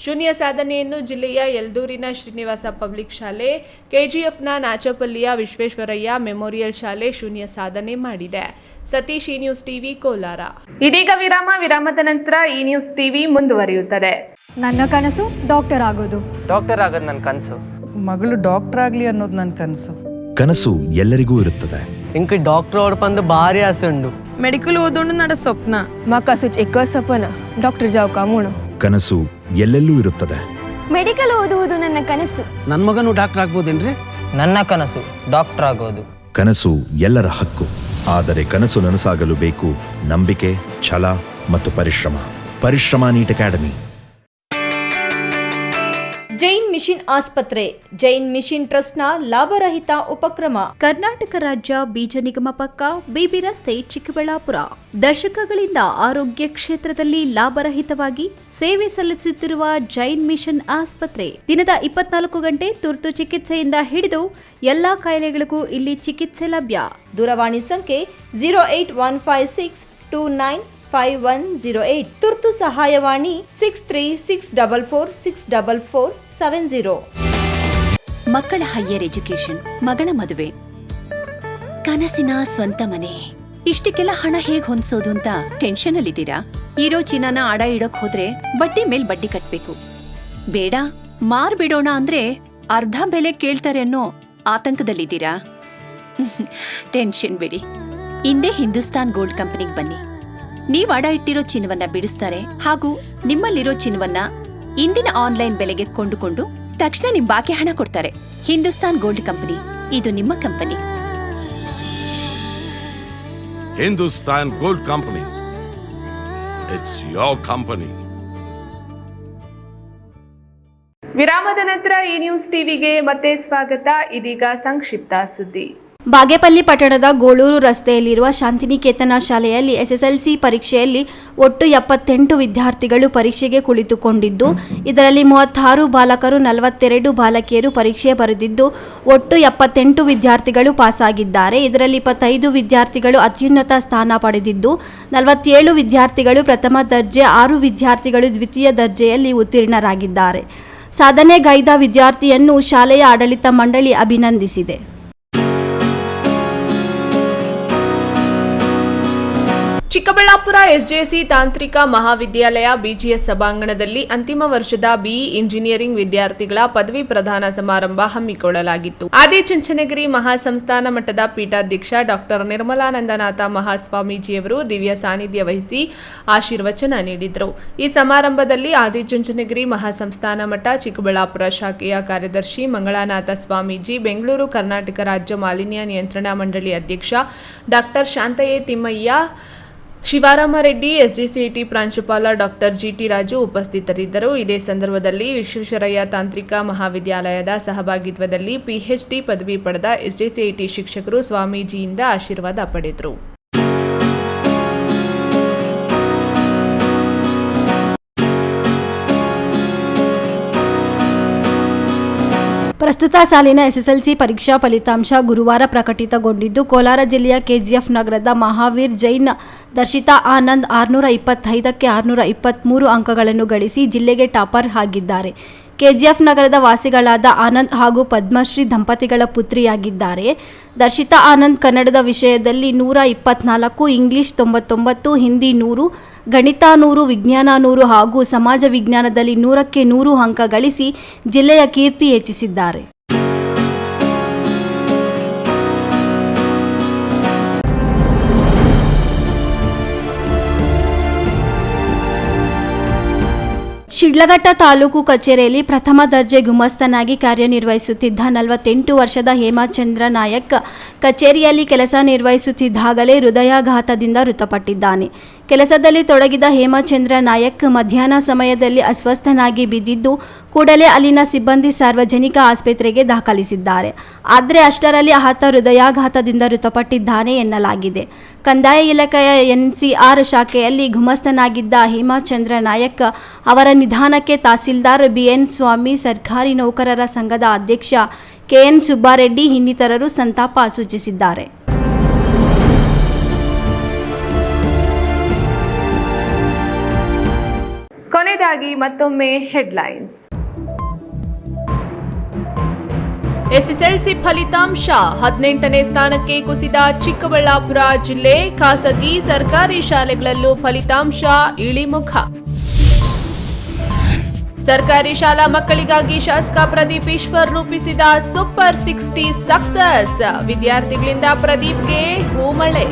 ಶೂನ್ಯ ಸಾಧನೆಯನ್ನು ಜಿಲ್ಲೆಯ ಯಲ್ದೂರಿನ ಶ್ರೀನಿವಾಸ ಪಬ್ಲಿಕ್ ಶಾಲೆ, ಕೆಜಿಎಫ್ನ ನಾಚಪಲ್ಲಿಯ ವಿಶ್ವೇಶ್ವರಯ್ಯ ಮೆಮೋರಿಯಲ್ ಶಾಲೆ ಶೂನ್ಯ ಸಾಧನೆ ಮಾಡಿದೆ. ಸತೀಶ್, ಈ ನ್ಯೂಸ್ ಟಿವಿ, ಕೋಲಾರ. ಇದೀಗ ವಿರಾಮದ ನಂತರ ಈ ನ್ಯೂಸ್ ಟಿವಿ ಮುಂದುವರಿಯುತ್ತದೆ. ನನ್ನ ಕನಸು ಡಾಕ್ಟರ್ ಆಗೋದು. ಡಾಕ್ಟರ್ ಆಗೋದು ನನ್ನ ಕನಸು. ಮಗಳು ಡಾಕ್ಟರ್ ಆಗಲಿ ಅನ್ನೋದು ನನ್ನ ಕನಸು. ಕನಸು ಎಲ್ಲರಿಗೂ ಇರುತ್ತದೆ. ಇಂಕ ಡಾಕ್ಟರ್ ಓಡ್ಪಂದು ಭಾರಿ ಆಸೆ ಉಂಡು. ಮೆಡಿಕಲ್ ಓದೋಣ ನಡ ಸ್ವಪ್ನ. ಮಾಕ ಸುಚ್ ಎಕ್ಕ ಸಪನ ಡಾಕ್ಟರ್ ಜಾವ್ ಕಾಮೂಣ. ಕನಸು ಎಲ್ಲೆಲ್ಲೂ ಇರುತ್ತದೆ. ಮೆಡಿಕಲ್ ಓದುವುದು ನನ್ನ ಕನಸು. ನನ್ನ ಮಗನು ಡಾಕ್ಟರ್ ಆಗ್ಬೋದೇನ್ರಿ? ನನ್ನ ಕನಸು ಡಾಕ್ಟರ್ ಆಗೋದು. ಕನಸು ಎಲ್ಲರ ಹಕ್ಕು. ಆದರೆ ಕನಸು ನನಸಾಗಲು ಬೇಕು ನಂಬಿಕೆ, ಛಲ ಮತ್ತು ಪರಿಶ್ರಮ. Neat academy. ಜೈನ್ ಮಿಷನ್ ಆಸ್ಪತ್ರೆ, ಜೈನ್ ಮಿಷನ್ ಟ್ರಸ್ಟ್ನ ಲಾಭರಹಿತ ಉಪಕ್ರಮ. ಕರ್ನಾಟಕ ರಾಜ್ಯ ಬೀಜ ನಿಗಮ ಪಕ್ಕ, ಬಿಬಿ ರಸ್ತೆ, ಚಿಕ್ಕಬಳ್ಳಾಪುರ. ದಶಕಗಳಿಂದ ಆರೋಗ್ಯ ಕ್ಷೇತ್ರದಲ್ಲಿ ಲಾಭರಹಿತವಾಗಿ ಸೇವೆ ಸಲ್ಲಿಸುತ್ತಿರುವ ಜೈನ್ ಮಿಷನ್ ಆಸ್ಪತ್ರೆ ದಿನದ 24 ಗಂಟೆ ತುರ್ತು ಚಿಕಿತ್ಸೆಯಿಂದ ಹಿಡಿದು ಎಲ್ಲಾ ಕಾಯಿಲೆಗಳಿಗೂ ಇಲ್ಲಿ ಚಿಕಿತ್ಸೆ ಲಭ್ಯ. ದೂರವಾಣಿ ಸಂಖ್ಯೆ 08156295108. ತುರ್ತು ಸಹಾಯವಾಣಿ 6364464470. ಮಕ್ಕಳ ಹೈಯರ್ ಎಜುಕೇಶನ್, ಮಗಳ ಮದುವೆ, ಕನಸಿನ ಸ್ವಂತ ಮನೆ, ಇಷ್ಟಕ್ಕೆಲ್ಲ ಹಣ ಹೇಗ್ ಹೊಂದಿಸೋದು ಅಂತ ಟೆನ್ಷನ್ ಅಲ್ಲಿದ್ದೀರಾ? ಇರೋ ಚಿನ್ನನ ಅಡ ಇಡೋಕ್ ಹೋದ್ರೆ ಬಡ್ಡಿ ಮೇಲ್ ಬಡ್ಡಿ ಕಟ್ಬೇಕು. ಬೇಡ, ಮಾರ್ಬಿಡೋಣ ಅಂದ್ರೆ ಅರ್ಧ ಬೆಲೆ ಕೇಳ್ತಾರೆ ಅನ್ನೋ ಆತಂಕದಲ್ಲಿದ್ದೀರಾ? ಟೆನ್ಷನ್ ಬಿಡಿ, ಹಿಂದೆ ಹಿಂದೂಸ್ತಾನ್ ಗೋಲ್ಡ್ ಕಂಪನಿಗೆ ಬನ್ನಿ. ನೀವ್ ಅಡ ಇಟ್ಟಿರೋ ಚಿನ್ನವನ್ನ ಬಿಡಿಸ್ತಾರೆ ಹಾಗೂ ನಿಮ್ಮಲ್ಲಿರೋ ಚಿನ್ನವನ್ನ ಇಂದಿನ ಆನ್ಲೈನ್ ಬೆಲೆಗೆ ಕೊಂಡುಕೊಂಡು ತಕ್ಷಣ ನಿಮ್ ಬಾಕಿ ಹಣ ಕೊಡ್ತಾರೆ. ಹಿಂದೂಸ್ತಾನ್ ಗೋಲ್ಡ್ ಕಂಪನಿ, ಇದು ನಿಮ್ಮ company. Hindustan Gold Company. It's your company. ವಿರಾಮದ ನಂತರ ಈ ನ್ಯೂಸ್ ಟಿವಿಗೆ ಮತ್ತೆ ಸ್ವಾಗತ. ಇದೀಗ ಸಂಕ್ಷಿಪ್ತ ಸುದ್ದಿ. ಬಾಗೇಪಲ್ಲಿ ಪಟ್ಟಣದ ಗೋಳೂರು ರಸ್ತೆಯಲ್ಲಿರುವ ಶಾಂತಿನಿಕೇತನ ಶಾಲೆಯಲ್ಲಿ ಎಸ್ಎಸ್ಎಲ್ಸಿ ಪರೀಕ್ಷೆಯಲ್ಲಿ ಒಟ್ಟು 78 ವಿದ್ಯಾರ್ಥಿಗಳು ಪರೀಕ್ಷೆಗೆ ಕುಳಿತುಕೊಂಡಿದ್ದು, ಇದರಲ್ಲಿ 36 ಬಾಲಕರು 42 ಬಾಲಕಿಯರು ಪರೀಕ್ಷೆ ಬರೆದಿದ್ದು ಒಟ್ಟು 78 ವಿದ್ಯಾರ್ಥಿಗಳು ಪಾಸಾಗಿದ್ದಾರೆ. ಇದರಲ್ಲಿ 25 ವಿದ್ಯಾರ್ಥಿಗಳು ಅತ್ಯುನ್ನತ ಸ್ಥಾನ ಪಡೆದಿದ್ದು, 47 ವಿದ್ಯಾರ್ಥಿಗಳು ಪ್ರಥಮ ದರ್ಜೆ, 6 ವಿದ್ಯಾರ್ಥಿಗಳು ದ್ವಿತೀಯ ದರ್ಜೆಯಲ್ಲಿ ಉತ್ತೀರ್ಣರಾಗಿದ್ದಾರೆ. ಸಾಧನೆಗೈದ ವಿದ್ಯಾರ್ಥಿಯನ್ನು ಶಾಲೆಯ ಆಡಳಿತ ಮಂಡಳಿ ಅಭಿನಂದಿಸಿದೆ. ಚಿಕ್ಕಬಳ್ಳಾಪುರ ಎಸ್ಜೆಸಿ ತಾಂತ್ರಿಕ ಮಹಾವಿದ್ಯಾಲಯ ಬಿಜಿಎಸ್ ಸಭಾಂಗಣದಲ್ಲಿ ಅಂತಿಮ ವರ್ಷದ ಬಿಇ ಇಂಜಿನಿಯರಿಂಗ್ ವಿದ್ಯಾರ್ಥಿಗಳ ಪದವಿ ಪ್ರದಾನ ಸಮಾರಂಭ ಹಮ್ಮಿಕೊಳ್ಳಲಾಗಿತ್ತು. ಆದಿಚುಂಚನಗಿರಿ ಮಹಾಸಂಸ್ಥಾನ ಮಠದ ಪೀಠಾಧ್ಯಕ್ಷ ಡಾಕ್ಟರ್ ನಿರ್ಮಲಾನಂದನಾಥ ಮಹಾಸ್ವಾಮೀಜಿಯವರು ದಿವ್ಯ ಸಾನ್ನಿಧ್ಯ ವಹಿಸಿ ಆಶೀರ್ವಚನ ನೀಡಿದರು. ಈ ಸಮಾರಂಭದಲ್ಲಿ ಆದಿಚುಂಚನಗಿರಿ ಮಹಾಸಂಸ್ಥಾನ ಮಠ ಚಿಕ್ಕಬಳ್ಳಾಪುರ ಶಾಖೆಯ ಕಾರ್ಯದರ್ಶಿ ಮಂಗಳಾನಾಥ ಸ್ವಾಮೀಜಿ, ಬೆಂಗಳೂರು ಕರ್ನಾಟಕ ರಾಜ್ಯ ಮಾಲಿನ್ಯ ನಿಯಂತ್ರಣ ಮಂಡಳಿ ಅಧ್ಯಕ್ಷ ಡಾಕ್ಟರ್ ಶಾಂತಯ್ಯ ತಿಮ್ಮಯ್ಯ, ಶಿವರಾಮರೆಡ್ಡಿ, ಎಸ್ಜಿಸಿಇಟಿ ಪ್ರಾಂಶುಪಾಲ ಡಾಕ್ಟರ್ ಜಿಟಿ ರಾಜು ಉಪಸ್ಥಿತರಿದ್ದರು. ಇದೇ ಸಂದರ್ಭದಲ್ಲಿ ವಿಶ್ವೇಶ್ವರಯ್ಯ ತಾಂತ್ರಿಕ ಮಹಾವಿದ್ಯಾಲಯದ ಸಹಭಾಗಿತ್ವದಲ್ಲಿ ಪಿಎಚ್ಡಿ ಪದವಿ ಪಡೆದ ಎಸ್ಜಿಸಿಇಟಿ ಶಿಕ್ಷಕರು ಸ್ವಾಮೀಜಿಯಿಂದ ಆಶೀರ್ವಾದ ಪಡೆದರು. ಪ್ರಸ್ತುತ ಸಾಲಿನ ಎಸ್ಎಸ್ಎಲ್ಸಿ ಪರೀಕ್ಷಾ ಫಲಿತಾಂಶ ಗುರುವಾರ ಪ್ರಕಟಿತಗೊಂಡಿದ್ದು, ಕೋಲಾರ ಜಿಲ್ಲೆಯ ಕೆಜಿಎಫ್ ನಗರದ ಮಹಾವೀರ್ ಜೈನ್ ದರ್ಶಿತಾ ಆನಂದ್ 625ಕ್ಕೆ 623 ಅಂಕಗಳನ್ನು ಗಳಿಸಿ ಜಿಲ್ಲೆಗೆ ಟಾಪರ್ ಆಗಿದ್ದಾರೆ. ಕೆಜಿಎಫ್ ನಗರದ ವಾಸಿಗಳಾದ ಆನಂದ್ ಹಾಗೂ ಪದ್ಮಶ್ರೀ ದಂಪತಿಗಳ ಪುತ್ರಿಯಾಗಿದ್ದಾರೆ. ದರ್ಶಿತಾ ಆನಂದ್ ಕನ್ನಡದ ವಿಷಯದಲ್ಲಿ 124, ಇಂಗ್ಲಿಷ್ 99, ಹಿಂದಿ 100, ಗಣಿತ 100, ವಿಜ್ಞಾನ 100 ಹಾಗೂ ಸಮಾಜ ವಿಜ್ಞಾನದಲ್ಲಿ 100ಕ್ಕೆ 100 ಅಂಕ ಗಳಿಸಿ ಜಿಲ್ಲೆಯ ಕೀರ್ತಿ ಹೆಚ್ಚಿಸಿದ್ದಾರೆ. ಶಿಡ್ಲಘಟ್ಟ ತಾಲೂಕು ಕಚೇರಿಯಲ್ಲಿ ಪ್ರಥಮ ದರ್ಜೆ ಗುಮಾಸ್ತನಾಗಿ ಕಾರ್ಯನಿರ್ವಹಿಸುತ್ತಿದ್ದ 48 ವರ್ಷದ ಹೇಮಚಂದ್ರ ನಾಯಕ್ ಕಚೇರಿಯಲ್ಲಿ ಕೆಲಸ ನಿರ್ವಹಿಸುತ್ತಿದ್ದಾಗಲೇ ಹೃದಯಾಘಾತದಿಂದ ಮೃತಪಟ್ಟಿದ್ದಾನೆ. ಕೆಲಸದಲ್ಲಿ ತೊಡಗಿದ ಹೇಮಚಂದ್ರ ನಾಯಕ್ ಮಧ್ಯಾಹ್ನ ಸಮಯದಲ್ಲಿ ಅಸ್ವಸ್ಥನಾಗಿ ಬಿದ್ದಿದ್ದು ಕೂಡಲೇ ಅಲ್ಲಿನ ಸಿಬ್ಬಂದಿ ಸಾರ್ವಜನಿಕ ಆಸ್ಪತ್ರೆಗೆ ದಾಖಲಿಸಿದ್ದಾರೆ. ಆದರೆ ಅಷ್ಟರಲ್ಲಿ ಆತ ಹೃದಯಾಘಾತದಿಂದ ಮೃತಪಟ್ಟಿದ್ದಾನೆ ಎನ್ನಲಾಗಿದೆ. ಕಂದಾಯ ಇಲಾಖೆಯ NCR ಶಾಖೆಯಲ್ಲಿ ಗುಮಾಸ್ತನಾಗಿದ್ದ ಹೇಮಚಂದ್ರ ನಾಯಕ್ ಅವರ ನಿಧನಕ್ಕೆ ತಹಸೀಲ್ದಾರ್ BN ಸ್ವಾಮಿ, ಸರ್ಕಾರಿ ನೌಕರರ ಸಂಘದ ಅಧ್ಯಕ್ಷ KN ಸುಬ್ಬಾರೆಡ್ಡಿ ಇನ್ನಿತರರು ಸಂತಾಪ ಸೂಚಿಸಿದ್ದಾರೆ. ಕೊನೆಯದಾಗಿ ಮತ್ತೊಮ್ಮೆ ಹೆಡ್ಲೈನ್ಸ್. ಎಸ್ಎಸ್ಎಲ್ಸಿ ಫಲಿತಾಂಶ 18ನೇ ಸ್ಥಾನಕ್ಕೆ ಕುಸಿದ ಚಿಕ್ಕಬಳ್ಳಾಪುರ ಜಿಲ್ಲೆ. ಖಾಸಗಿ ಸರ್ಕಾರಿ ಶಾಲೆಗಳಲ್ಲೂ ಫಲಿತಾಂಶ ಇಳಿಮುಖ. ಸರ್ಕಾರಿ ಶಾಲಾ ಮಕ್ಕಳಿಗಾಗಿ ಶಾಸಕ ಪ್ರದೀಪ್ ಈಶ್ವರ್ ರೂಪಿಸಿದ ಸೂಪರ್ 60 ಸಕ್ಸಸ್. ವಿದ್ಯಾರ್ಥಿಗಳಿಂದ ಪ್ರದೀಪ್ಗೆ ಹೂಮಳೆ.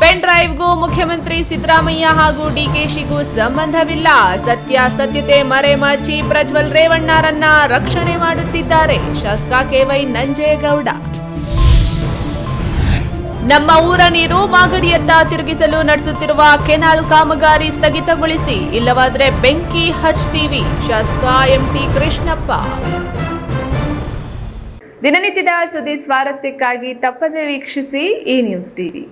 ಪೆನ್ ಡ್ರೈವ್ಗೂ ಮುಖ್ಯಮಂತ್ರಿ ಸಿದ್ದರಾಮಯ್ಯ ಹಾಗೂ ಡಿಕೆಶಿಗೂ ಸಂಬಂಧವಿಲ್ಲ. ಸತ್ಯಾಸತ್ಯತೆ ಮರೆಮಾಚಿ ಪ್ರಜ್ವಲ್ ರೇವಣ್ಣರನ್ನ ರಕ್ಷಣೆ ಮಾಡುತ್ತಿದ್ದಾರೆ ಶಾಸಕ KY ನಂಜೇಗೌಡ. ನಮ್ಮ ಊರ ನೀರು ಮಾಗಡಿಯತ್ತ ತಿರುಗಿಸಲು ನಡೆಸುತ್ತಿರುವ ಕೆನಾಲ್ ಕಾಮಗಾರಿ ಸ್ಥಗಿತಗೊಳಿಸಿ, ಇಲ್ಲವಾದರೆ ಬೆಂಕಿ ಹಚ್ತೀವಿ ಶಾಸಕ MT ಕೃಷ್ಣಪ್ಪ. ದಿನನಿತ್ಯದ ಸುದ್ದಿ ಸ್ವಾರಸ್ಯಕ್ಕಾಗಿ ತಪ್ಪದೆ ವೀಕ್ಷಿಸಿ ಈ ನ್ಯೂಸ್ ಟಿವಿ.